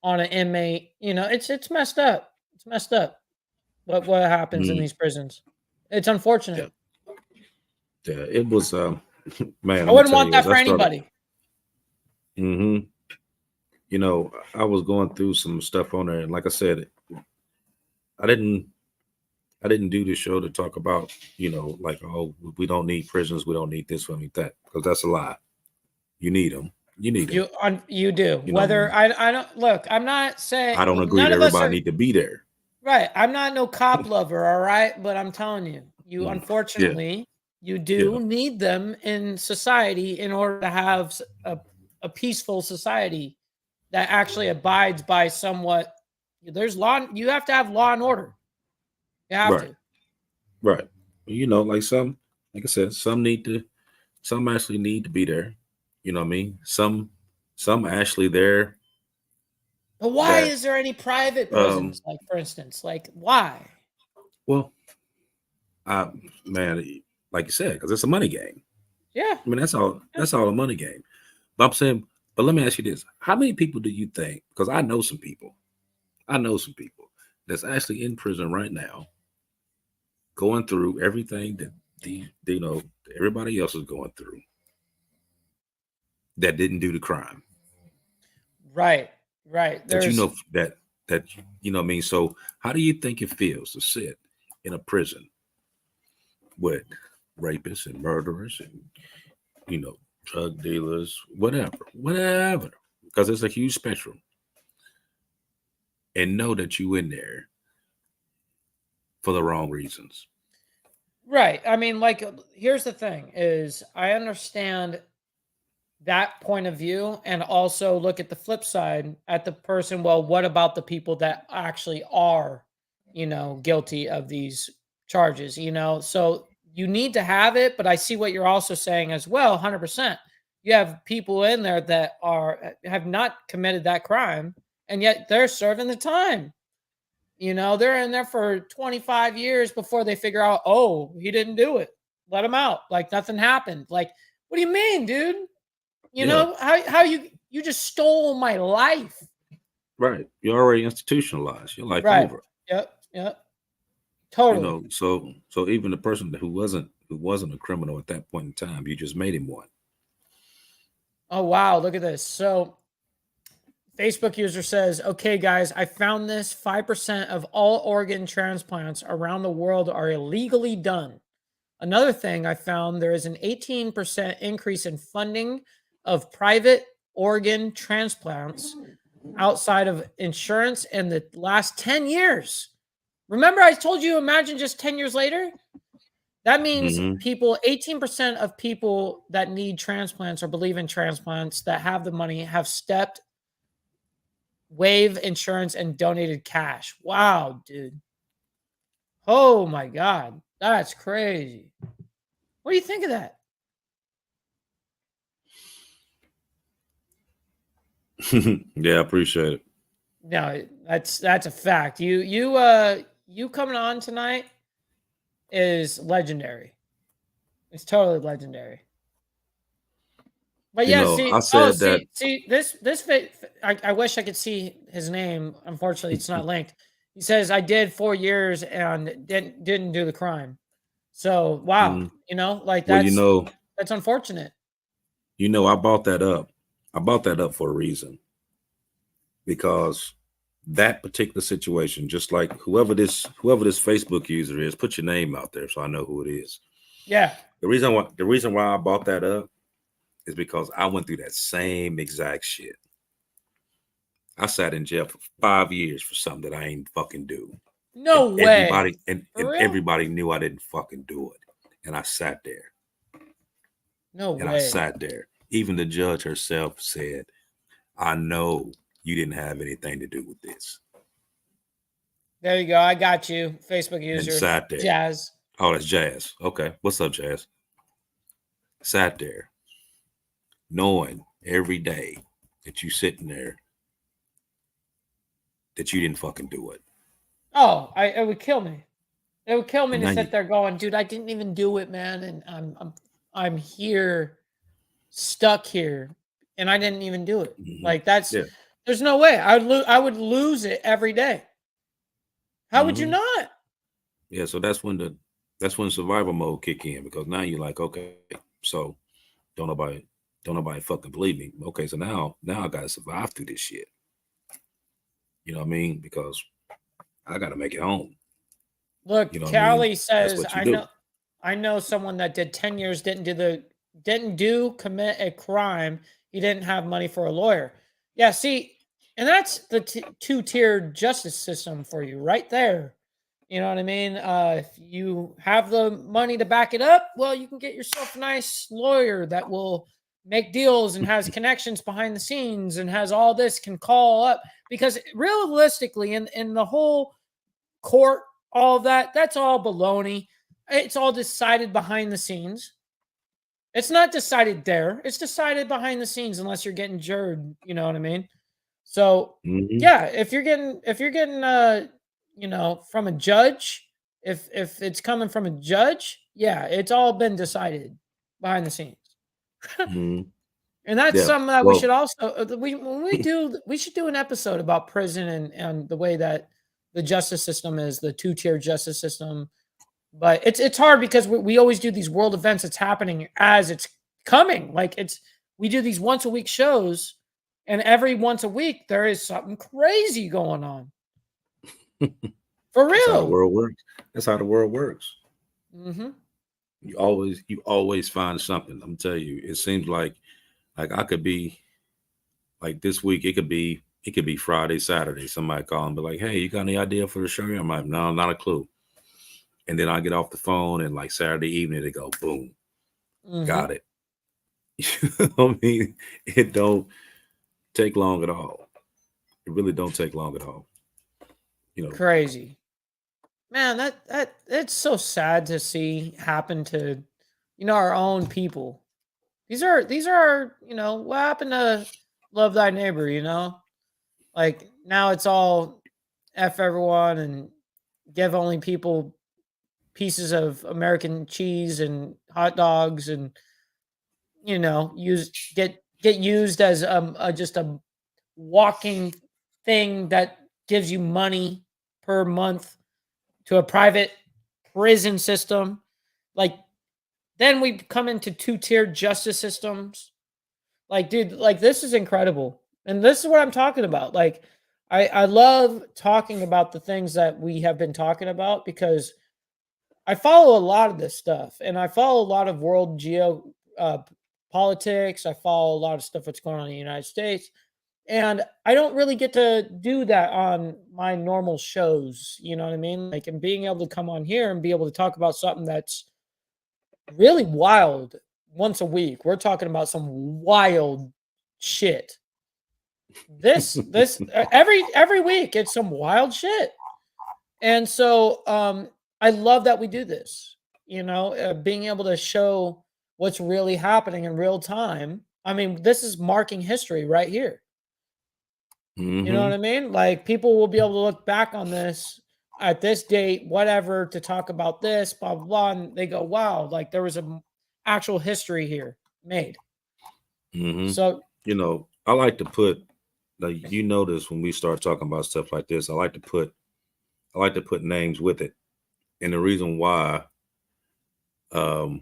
on an inmate, it's messed up. It's messed up. What happens in these prisons? It's unfortunate. Yeah, it was. Man, I wouldn't want that for anybody. Mm-hmm. I was going through some stuff on there, and like I said, I didn't do this show to talk about, like, oh, we don't need prisons, we don't need this, we don't need that, because that's a lie. You need them. You need them. You do. Whether I don't look, I'm not saying I don't agree that everybody need to be there. Right. I'm not no cop lover, all right? But I'm telling you, unfortunately, you do need them in society in order to have a peaceful society that actually abides by somewhat. There's law. You have to have law and order. You have to. Right. Like I said, some actually need to be there. You know what I mean? Some actually there. But why is there any private prisons? Like, for instance, like, why? Well, man, like you said, because it's a money game. Yeah. I mean, that's all a money game. But I'm saying, but let me ask you this. How many people do you think, because I know some people that's actually in prison right now, going through everything that everybody else is going through, that didn't do the crime. Right. That that you know what I mean? So how do you think it feels to sit in a prison with rapists and murderers and drug dealers, whatever, because it's a huge spectrum, and know that you in there for the wrong reasons? Right. I mean, like, here's the thing is I understand that point of view, and also look at the flip side at the person. Well, what about the people that actually are, guilty of these charges, So you need to have it, but I see what you're also saying as well, 100%. You have people in there that have not committed that crime, and yet they're serving the time. They're in there for 25 years before they figure out, oh, he didn't do it. Let him out. Like nothing happened. Like, what do you mean, dude? How you just stole my life. Right. You're already institutionalized. Your life over. Yep. Totally. So even the person who wasn't a criminal at that point in time, you just made him one. Oh, wow. Look at this. So Facebook user says, okay, guys, I found this. 5% of all organ transplants around the world are illegally done. Another thing I found, there is an 18% increase in funding of private organ transplants outside of insurance in the last 10 years. Remember, I told you, imagine just 10 years later? That means Mhm. people, 18% of people that need transplants or believe in transplants that have the money have stepped, waived insurance, and donated cash. Wow, dude. Oh my God. That's crazy. What do you think of that? Yeah, I appreciate it. No, that's a fact. You coming on tonight is legendary. It's totally legendary. But You yeah, know, see, I oh, said that. see, I wish I could see his name. Unfortunately, it's not linked. He says I did 4 years and didn't do the crime. So wow, Mhm. like Well, that's unfortunate. I bought that up. I bought that up for a reason, because that particular situation, just like whoever this Facebook user is, put your name out there so I know who it is. Yeah. The reason why I bought that up is because I went through that same exact shit. I sat in jail for 5 years for something that I ain't fucking do. No And way. and For real? everybody knew I didn't fucking do it. And I sat there. No And I way. sat there. Even the judge herself said, I know you didn't have anything to do with this. There you go. I got you. Facebook And user. sat there. Jazz. Oh, that's Jazz. Okay. What's up, Jazz? Sat there, knowing every day that you sitting there that you didn't fucking do it. Oh, it would kill me. It would kill me And to now sit you- there going, dude, I didn't even do it, man, and I'm here, stuck here, and I didn't even do it. Mhm. Like Yeah. there's no way. I would lose it every day. How would you Mhm. not? Yeah, so that's when survival mode kick in, because now you're like, okay, so don't nobody fucking believe me. Okay, so now I gotta survive through this shit. You know what I mean? Because I gotta make it home. Look, You know what I mean? Callie That's says, what you do. I know someone that did 10 years, didn't commit a crime. He didn't have money for a lawyer. Yeah, see, and that's the two-tiered justice system for you right there. You know what I mean? If you have the money to back it up, well, you can get yourself a nice lawyer that will make deals and has connections behind the scenes and has all this, can call up, because realistically, in the whole court, all that's all baloney. It's all decided behind the scenes. It's not decided there. It's decided behind the scenes, unless you're getting jured. You know what I mean? So Mhm. yeah, if you're getting from a judge, if it's coming from a judge, yeah, it's all been decided behind the scenes. Mhm. And that's Yeah. something that we Well, should also we should do an episode about prison and the way that the justice system is, the two-tier justice system. But it's hard because we always do these world events. It's happening as it's coming. Like we do these once a week shows, and every once a week there is something crazy going on. For that's how the real. world works. That's how the world works. Mm-hmm. You always find something. I'm telling you, it seems like I could be like this week, it could be Friday, Saturday. Somebody call and be like, "Hey, you got any idea for the show?" I'm like, "No, not a clue." And then I get off the phone, and like Saturday evening, they go, "Boom, got it." You know what I mean? It don't take long at all. It really don't take long at all. You know, Crazy. Man, that it's so sad to see happen to our own people. These are what happened to love thy neighbor, Like now it's all F everyone and give only people pieces of American cheese and hot dogs, and get used as just a walking thing that gives you money per month to a private prison system. Like then we come into two-tiered justice systems. Like, dude, like this is incredible. And this is what I'm talking about. Like, I love talking about the things that we have been talking about, because I follow a lot of this stuff, and I follow a lot of world politics. I follow a lot of stuff that's going on in the United States. And I don't really get to do that on my normal shows. You know what I mean? Like, and being able to come on here and be able to talk about something that's really wild once a week. We're talking about some wild shit. This every week it's some wild shit. And so I love that we do this, being able to show what's really happening in real time. I mean, this is marking history right here. You know what I mean? Like, people will be able to look back on this at this date, whatever, to talk about this, blah, blah, blah. And they go, wow, like there was an actual history here made. So, I like to put, like, notice when we start talking about stuff like this, I like to put names with it. And the reason why I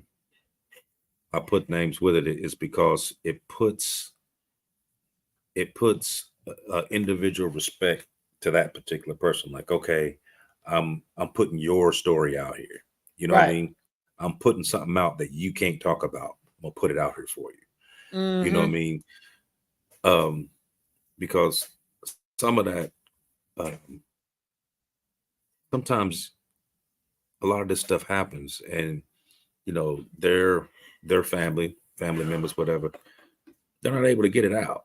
put names with it is because it puts individual respect to that particular person. Like, okay, I'm putting your story out here. You know what I mean? I'm putting something out that you can't talk about. I'm gonna put it out here for you. You know what I mean? Because some of that, sometimes a lot of this stuff happens, and their family members, whatever, they're not able to get it out.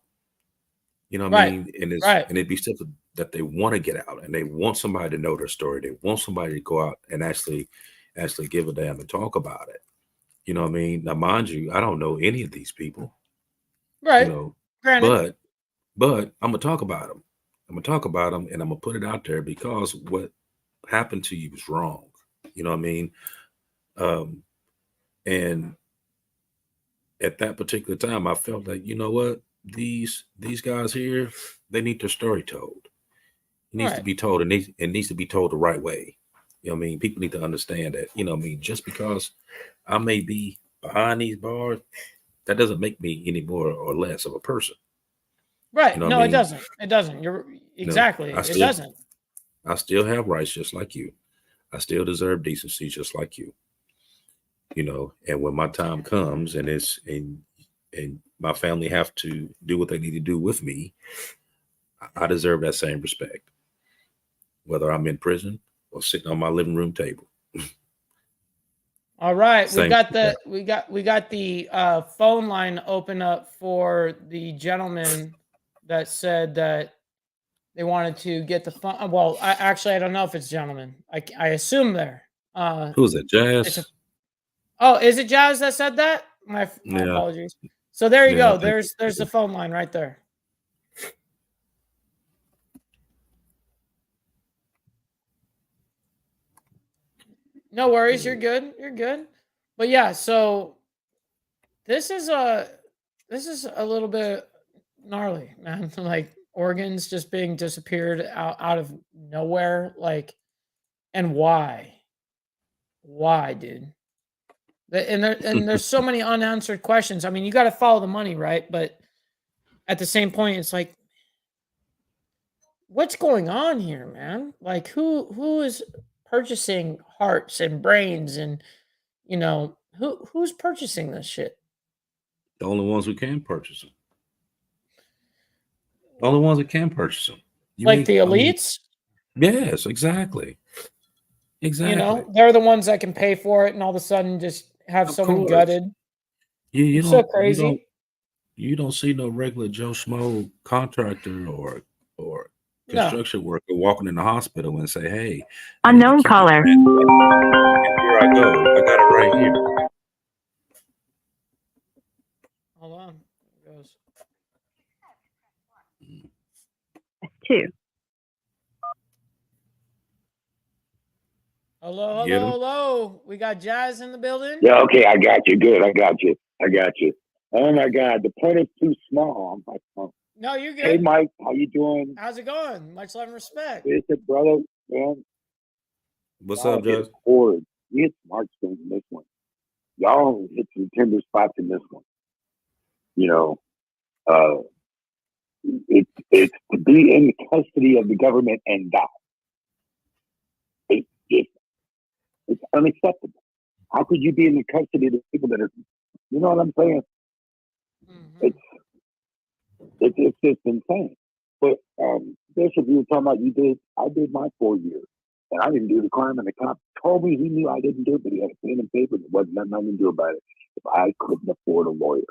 You know what I mean? And it'd be stuff that they want to get out, and they want somebody to know their story. They want somebody to go out and actually give a damn and talk about it. You know what I mean? Now, mind you, I don't know any of these people. Right. Granted. But I'm gonna talk about them. I'm gonna talk about them, and I'm gonna put it out there because what happened to you was wrong. You know what I mean? And at that particular time, I felt like, you know what? These guys here, they need their story told. It needs to be told, and it needs to be told the right way. You know what I mean? People need to understand that. You know what I mean? Just because I may be behind these bars, that doesn't make me any more or less of a person. Right. You know No, what I it mean? doesn't. It doesn't. You're exactly. It doesn't. I still have rights just like you. I still deserve decency just like you. And when my time comes and my family have to do what they need to do with me, I deserve that same respect, whether I'm in prison or sitting on my living room table. All right, we got the phone line open up for the gentleman that said that they wanted to get the phone. Well, I don't know if it's gentleman. I assume there. Who's it, Jazz? Is it Jazz that said that? My apologies. So there you go. There's the phone line right there. No worries. You're good. You're good. But yeah, so this is a little bit gnarly, man. Like, organs just being disappeared out of nowhere. Like, and why? Why, dude? And there's so many unanswered questions. I mean, you got to follow the money, right? But at the same point, it's like, what's going on here, man? Like, who is purchasing hearts and brains, and who's purchasing this shit? The only ones who can purchase them. The only ones that can purchase them. Like the elites? Yes, exactly. Exactly. They're the ones that can pay for it, and all of a sudden just have someone gutted. You so crazy. You don't see no regular Joe Schmo contractor or construction worker walking in the hospital and say, "Hey, unknown caller." Here I go. I got it right here. Hold on. It goes. 2. Hello. We got Jazz in the building. Yeah, okay, I got you. Good, I got you. Oh my God, the print is too small. I'm like, oh. No, you're good. Hey, Mike, how you doing? How's it going? Much love and respect. It's a brother, man. What's up, Jazz? We hit smart things in this one. Y'all hit some tender spots in this one. It's to be in the custody of the government and die. It's unacceptable. How could you be in the custody of the people that are, you know what I'm saying? Mm-hmm. It's just insane. But Bishop, you were talking about I did my 4 years. And I didn't do the crime, and the cop told me he knew I didn't do it, but he had a pen and paper. There wasn't nothing I can do about it if I couldn't afford a lawyer.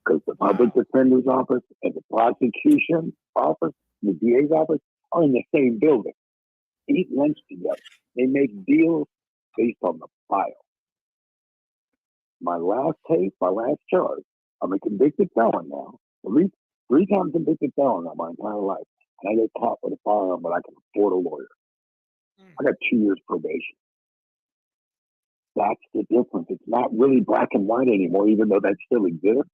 Because the public defender's office and the prosecution office, the DA's office, are in the same building. Eat lunch together. They make deals based on the file. My last case, my last charge, I'm a convicted felon now. Three times convicted felon now my entire life. And I get caught with a firearm, but I can afford a lawyer. I got 2 years probation. That's the difference. It's not really black and white anymore, even though that still exists.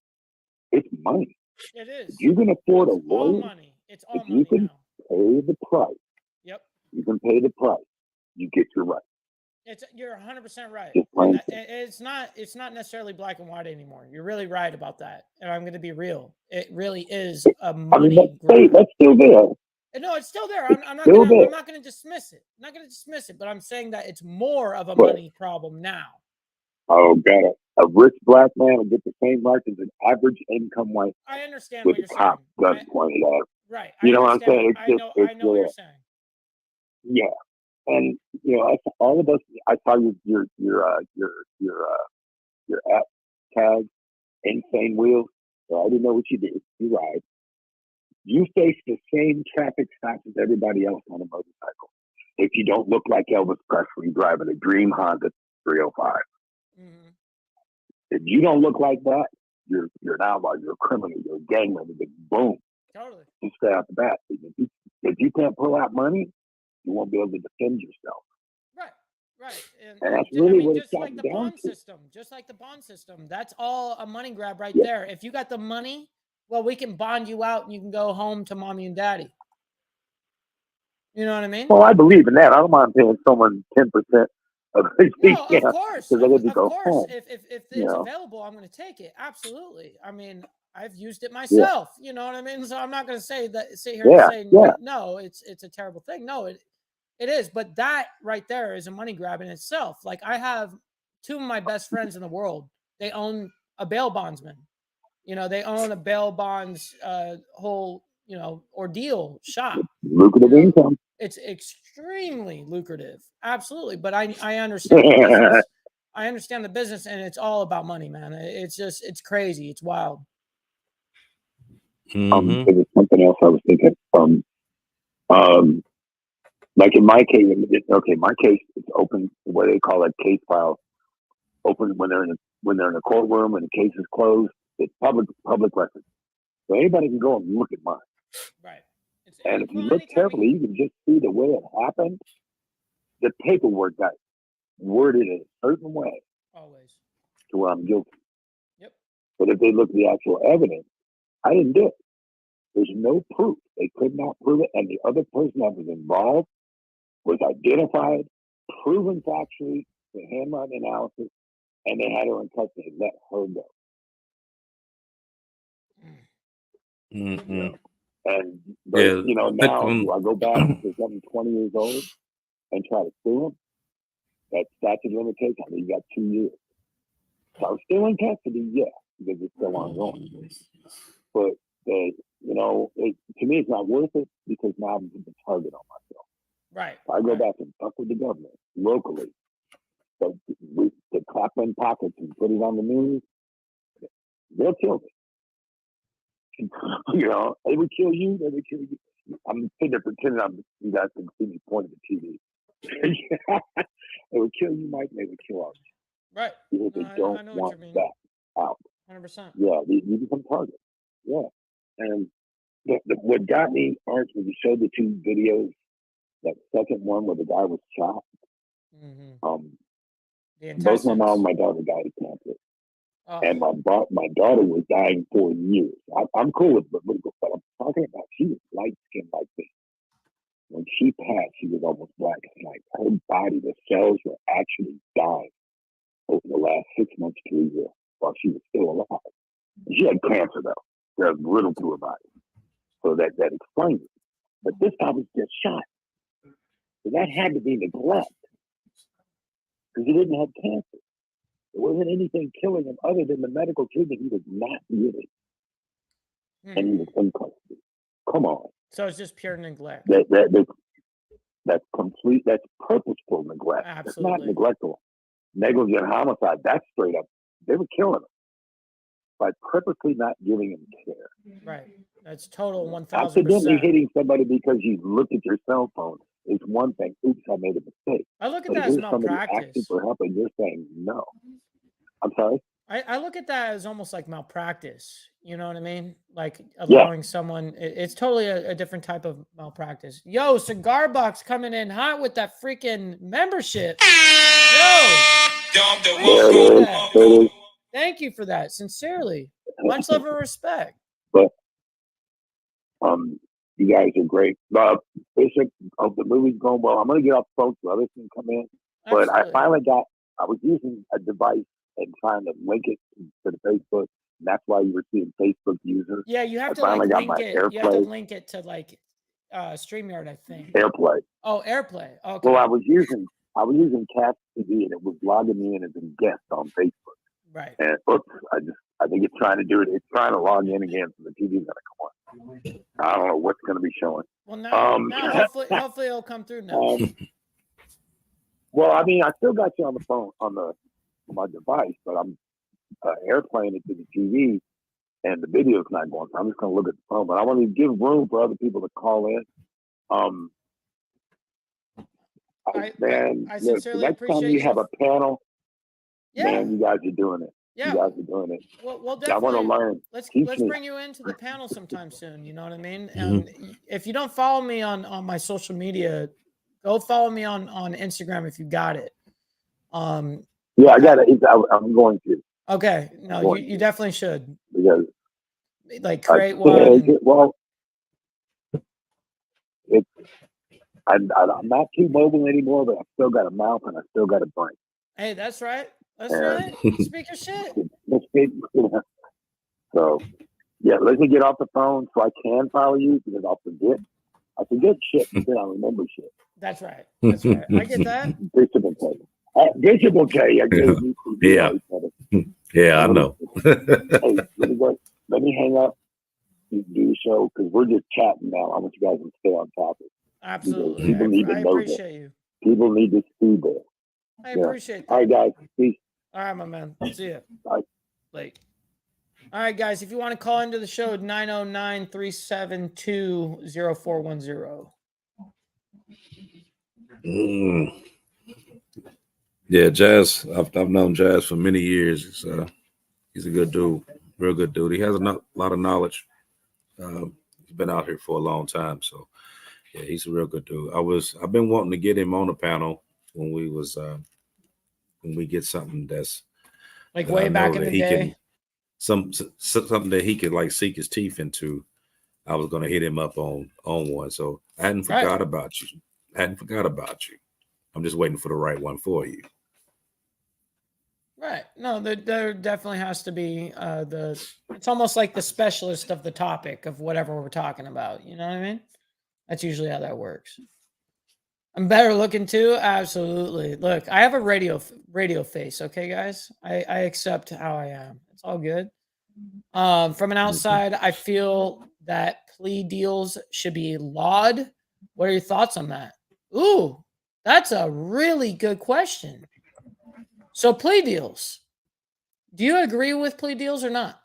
It's money. It is. If you can afford a lawyer, all money. It's all if money you can now. pay the price, Yep. you can pay the price. You get your right. You're 100% right. Just And plain it's not necessarily black and white anymore. You're really right about that. And I'm going to be real. It really is a money grab. That's still there. No, it's still there. I'm not still going there. to dismiss it. I'm not going to dismiss it, but I'm saying that it's more of a But- money problem now. Oh, God. A rich black man will get the same rights as an average income white I understand with what a you're cop saying. gun pointed at him. Right. You know what I'm saying? I know what you're saying. Yeah. And all of us. I saw your app tag, Insane Wheels. So I didn't know what you did. You ride. You face the same traffic stops as everybody else on a motorcycle. If you don't look like Elvis Presley driving a Dream Honda 305, if you don't look like that, you're an outlaw. You're a criminal. You're a gang member. Boom. Totally. You stay out the bat. If you can't pull out money, you won't be able to defend yourself. Right. And that's really what it's just like gotten the down bond to. system. Just like the bond system. That's all a money grab right Yeah. there. If you got the money, well, we can bond you out and you can go home to mommy and daddy. You know what I mean? Well, I believe in that. I don't mind paying someone 10% of the No, of course. because I get to Of go course. home. If you it's know? available, I'm going to take it. Absolutely. I mean, I've used it Yeah. myself. You know what I mean? So I'm not going to sit here Yeah, and say yeah. no. It's a terrible thing. No, it is. But that right there is a money grab in itself. Like I have two of my best friends in the world. They own a bail bondsman. They own a bail bonds whole ordeal shop. Lucrative income. It's extremely lucrative. Absolutely. But I understand the business. I understand the business, and it's all about money, man. It's crazy. It's wild. There was something else I was thinking. Like in my case, my case is open. What they call a case file, open when they're in a courtroom and the case is closed. It's public record, so anybody can go and look at mine. Right. And if you look carefully, you can just see the way it happened. The paperwork got worded in a certain way. Always. To where I'm guilty. Yep. But if they look at the actual evidence, I didn't do it. There's no proof. They could not prove it. And the other person that was involved was identified, proven factually, the handwriting analysis, and they had her in custody and let her go. Mm-hmm. And Yeah, now do I go back to something 20 years old and try to sue them? That statute of limitations, I mean, you got 2 years. So I'm still in custody, yeah, because it's still ongoing. But to me, it's not worth it because now I'm a target on myself. Right. If I go back and fuck with the government locally, but to clap in pockets and put it on the news, they'll kill me. They would kill you. They would kill you. I'm sitting there pretending you guys can see me pointing at the TV. They would kill you, Mike. And they would kill us. Right. Because they don't want that out. 100%. Yeah, you become target. Yeah. And what got me, Arch, when you showed the two videos, that second one where the guy was shot, both my mom and my daughter died of cancer. Oh. And my daughter was dying for years. I'm cool with it, but I'm talking about she was light-skinned like me. When she passed, she was almost black as night. Her body, the cells were actually dying over the last 6 months to a year while she was still alive. She had cancer, though. There was little to her body. So that explains it. But this guy was just shot. So that had to be neglect. Because he didn't have cancer. There wasn't anything killing him other than the medical treatment he was not getting. And he was in custody. Come on. So it's just pure neglect. that's complete. That's purposeful neglect. It's not Absolutely. neglectful. Negligent homicide. That's straight up. They were killing him by purposely not giving him care. Right. That's total 1000%. Accidentally hitting somebody because you look at your cell phone is one thing. Oops, I made a mistake. I look at But that as here's somebody asking malpractice. for help, and you're saying no. I'm sorry. I look at that as almost like malpractice. You know what I mean? Like Yeah. allowing someone, it's totally a different type of malpractice. Yo, Cigar Box coming in hot with that freaking membership. Yo, There it is. There it is. thank you for that. Sincerely. Much love and respect. But you guys are great. Bishop, the movie's going well. I'm gonna get off the phone so others can come in. But Absolutely. I was using a device and trying to link it to the Facebook. And that's why you were seeing Facebook users. Yeah, you have I to like finally got link my it. You have to AirPlay. link it to like StreamYard, I think. AirPlay. Oh, AirPlay. Okay. Well, I was using Cast TV and it was logging me in as a guest on Facebook. Right. And oops, I think it's trying to do it. It's trying to log in again, so the TV's gonna come on. I don't know what's gonna be showing. Well, now hopefully it'll come through now. Well, I mean, I still got you on the phone on my device, but I'm airplaying it to the TV, and the video's not going. So I'm just gonna look at the phone. But I want to give room for other people to call in. I Look, sincerely the next time appreciate you you. have a panel, Yeah. man, you guys are doing it. Yeah. You guys are doing it. Well, I want to definitely. learn. Let's Teach me. bring you into the panel sometime soon. You know what I mean? And if you don't follow me on my social media, go follow me on Instagram if you got it. Yeah, I got it. I'm going to. Okay. No, you definitely should. Because like create one. Well, I'm not too mobile anymore, but I still got a mouth and I still got a brain. Hey, that's right. That's right. Speak your shit. So, yeah, let me get off the phone so I can follow you because I'll forget. I forget shit, but then I remember shit. That's right. That's right. I get that. Bishop will tell you. Bishop will tell you. Yeah, I know. Hey, let me hang up. Do the show because we're just chatting now. I want you guys to stay on topic. Absolutely. People need to I know appreciate that. you. People need to see that. I appreciate that. All right, guys. Peace. All right, my man. See you. Bye. Late. All right, guys. If you want to call into the show, 909-372-0410. Yeah, Jazz. I've known Jazz for many years. He's a good dude, real good dude. He has a lot of knowledge. He's been out here for a long time, so yeah, he's a real good dude. I've been wanting to get him on the panel when we get something that's like way back in the day. Something that he could like sink his teeth into. I was gonna hit him up on one, so I hadn't forgot about you. I'm just waiting for the right one for you. Right. No, there definitely has to be it's almost like the specialist of the topic of whatever we're talking about. You know what I mean? That's usually how that works. I'm better looking too. Absolutely. Look, I have a radio face. Okay, guys, I accept how I am. It's all good. From an outside, I feel that plea deals should be laud. What are your thoughts on that? Ooh, that's a really good question. So plea deals. Do you agree with plea deals or not?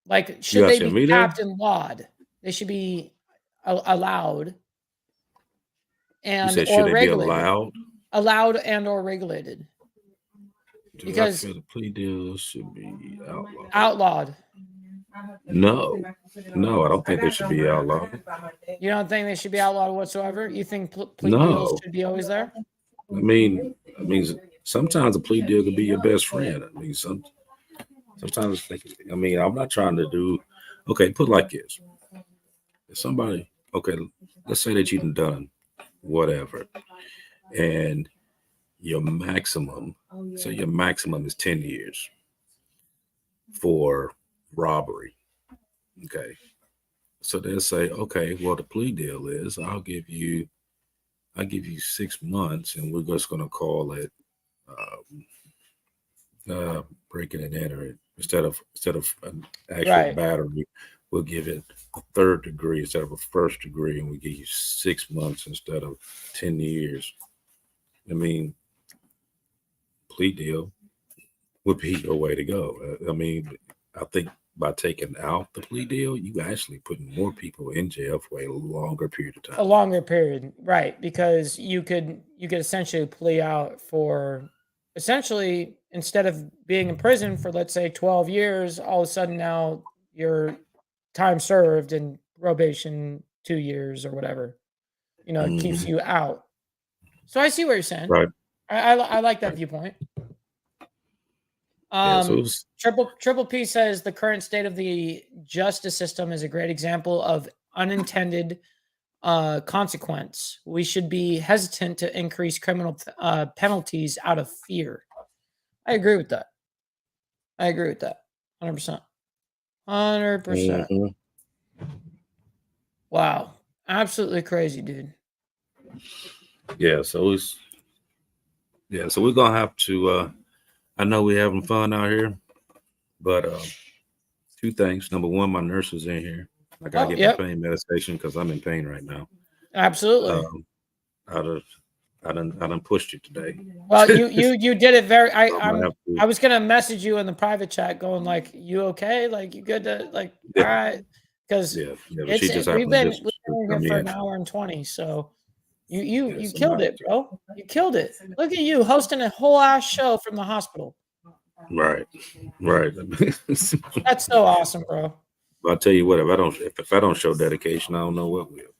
Like, should they be capped and laud? They should be allowed and or regulated. Allowed and or regulated. Because I feel the plea deals should be outlawed. Outlawed. No, I don't think they should be outlawed. You don't think they should be outlawed whatsoever? You think plea deals should be always there? I mean, sometimes a plea deal could be your best friend. I mean, sometimes, I'm not trying to do, okay, put it like this. If somebody, okay, let's say that you've done whatever, and your maximum is 10 years for robbery. Okay. So they'll say, okay, well, the plea deal is I'll give you 6 months and we're just going to call it breaking and entering instead of an actual battery. we'll give it a 3rd degree instead of a 1st degree, and we give you 6 months instead of 10 years. I mean, plea deal would be your way to go. I mean, I think by taking out the plea deal, you actually putting more people in jail for a longer period of time. A longer period, right? Because you could essentially plea out for essentially, instead of being in prison for, let's say, 12 years, all of a sudden now your time served and probation 2 years or whatever. You know, it keeps you out. So I see what you're saying. Right. I like that viewpoint. Triple P says the current state of the justice system is a great example of unintended consequence. We should be hesitant to increase criminal penalties out of fear. I agree with that. 100%. 100%. Wow. Absolutely crazy, dude. Yeah, so we're gonna have to I know we're having fun out here, but 2 things. Number 1, my nurse is in here. I gotta get my pain medication because I'm in pain right now. Absolutely. I done pushed you today. Well, you did it very. I was gonna message you in the private chat, going like, "You okay? Like, you good to like?" All right, because we've been here for an hour and 20. So you killed it, bro. You killed it. Look at you hosting a whole ass show from the hospital. Right. That's so awesome, bro. But I'll tell you what, if I don't show dedication, I don't know what will.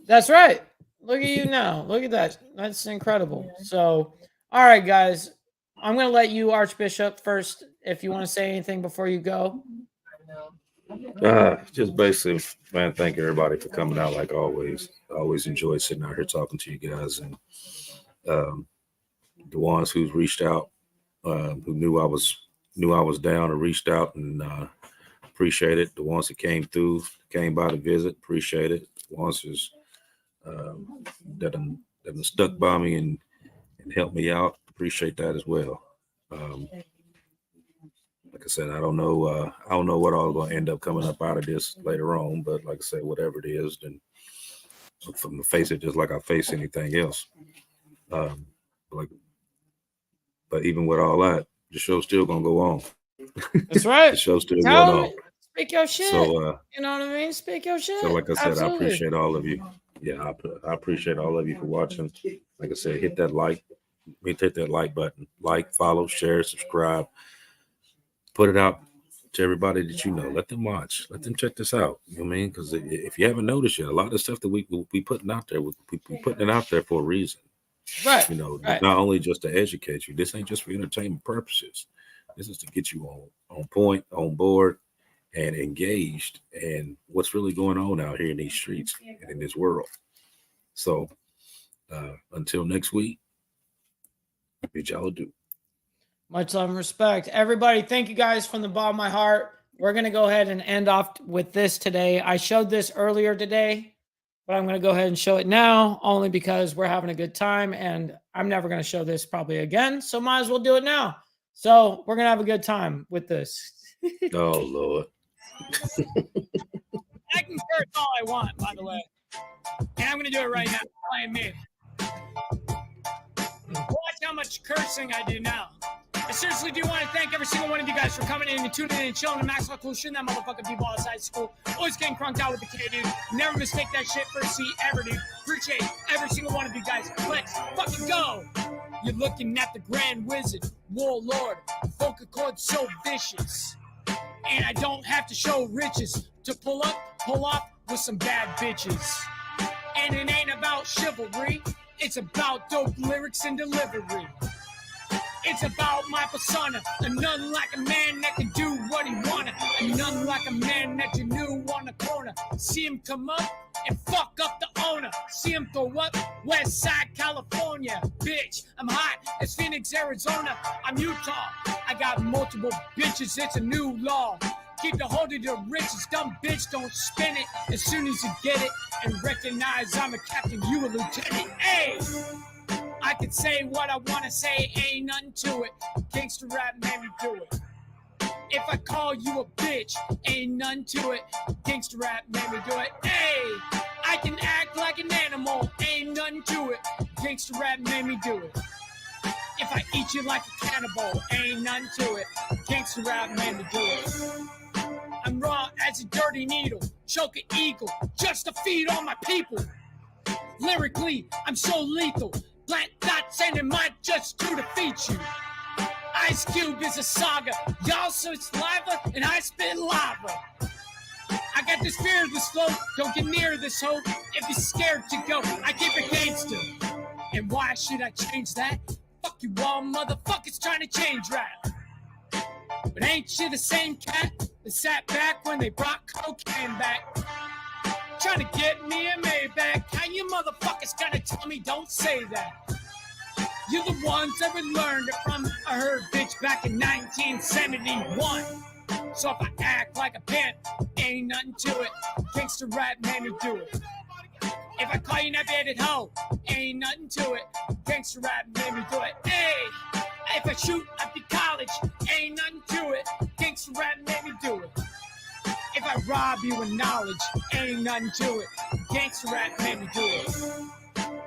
That's right. Look at you now. Look at that. That's incredible. So, all right, guys. I'm going to let you, Archbishop, first, if you want to say anything before you go. Just basically, man, thank everybody for coming out like always. I always enjoy sitting out here talking to you guys. And the ones who's reached out, who knew I was down or reached out, and appreciate it. The ones that came through, came by to visit, appreciate it. The ones who's that stuck by me and helped me out, appreciate that as well. Like I said, I don't know what all going to end up coming up out of this later on, but like I said, whatever it is, then I'm gonna face it just like I face anything else. But even with all that, the show's still gonna go on. That's right. The show's still going on. Speak your shit. So, you know what I mean? Speak your shit. So like I said, Absolutely. I appreciate all of you. Yeah, I appreciate all of you for watching. Like I said, hit that like button. Like, follow, share, subscribe. Put it out to everybody that you know. Let them watch. Let them check this out. You know what I mean? Because if you haven't noticed yet, a lot of the stuff that we putting out there, we putting it out there for a reason. Right. You know, right. Not only just to educate you. This ain't just for entertainment purposes. This is to get you on point, on board, and engaged in what's really going on out here in these streets and in this world. So until next week, bid y'all do. Much love and respect. Everybody, thank you guys from the bottom of my heart. We're going to go ahead and end off with this today. I showed this earlier today, but I'm going to go ahead and show it now only because we're having a good time, and I'm never going to show this probably again, so might as well do it now. So we're going to have a good time with this. Oh, Lord. I can curse all I want, by the way. And I'm going to do it right now. I am me. Watch how much cursing I do now. I seriously do want to thank every single one of you guys for coming in and tuning in and chilling in Maxwell Cool, shooting that motherfucking people outside school. Always getting crunked out with the kid, dude. Never mistake that shit for a seat ever, dude. Appreciate every single one of you guys. Let's fucking go. You're looking at the Grand Wizard, Warlord, vocal cord so vicious. And I don't have to show riches to pull up with some bad bitches. And it ain't about chivalry. It's about dope lyrics and delivery. It's about my persona, and none like a man that can do what he wanna, and none like a man that you knew on the corner. See him come up and fuck up the owner. See him throw up West Side, California. Bitch, I'm hot as Phoenix, Arizona. I'm Utah. I got multiple bitches. It's a new law. Keep the hold of your riches. Dumb bitch, don't spin it as soon as you get it. And recognize I'm a captain, you a lieutenant. Hey! I could say what I want to say, ain't nothing to it. Gangsta rap made me do it. If I call you a bitch, ain't none to it. Gangsta rap made me do it. Hey, I can act like an animal, ain't none to it. Gangsta rap made me do it. If I eat you like a cannibal, ain't none to it. Gangsta rap made me do it. I'm raw as a dirty needle, choke an eagle, just to feed all my people. Lyrically, I'm so lethal. Plant dots and it might just to defeat you. Ice Cube is a saga. Y'all so saliva and I spit lava. I got this fear of this flow. Don't get near this hope. If you're scared to go, I keep it gangster. And why should I change that? Fuck you all motherfuckers trying to change rap. But ain't you the same cat that sat back when they brought cocaine back? Trying to get me a Maybach. How you motherfuckers gotta tell me don't say that? You're the ones that would learn it from a herd bitch back in 1971. So if I act like a pimp, ain't nothing to it. Gangsta rap made me do it. If I call you an outdated hoe, ain't nothing to it. Gangsta rap made me do it. Hey, if I shoot up your college, ain't nothing to it. Gangsta rap made me do it. If I rob you of knowledge, ain't nothing to it. Gangsta rap made me do it.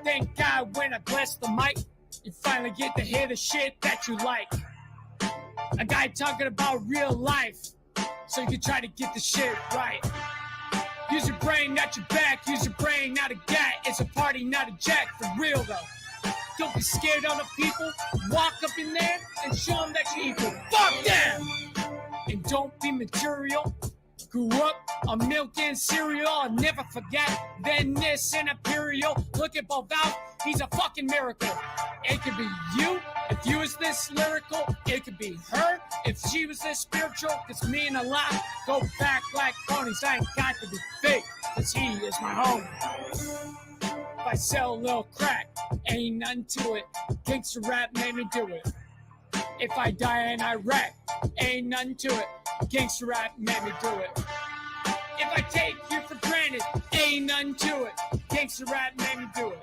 Thank God when I bless the mic, you finally get to hear the shit that you like. A guy talking about real life, so you can try to get the shit right. Use your brain, not your back. Use your brain, not a gat. It's a party, not a jack. For real though. Don't be scared of the people. Walk up in there and show them that you're equal. Fuck them! And don't be material. Grew up on milk and cereal. I'll never forget Venice and Imperial. Look at Boval, he's a fucking miracle. It could be you if you was this lyrical. It could be her if she was this spiritual. Cause me and a lot go back like ponies. I ain't got to be fake, cause he is my homie. If I sell a little crack, ain't nothing to it. Gangsta rap made me do it. If I die in Iraq, ain't nothing to it. Gangsta rap made me do it. If I take you for granted, ain't nothing to it. Gangsta rap made me do it.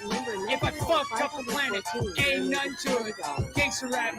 If I fuck up the planet, ain't nothing to it. Gangsta rap.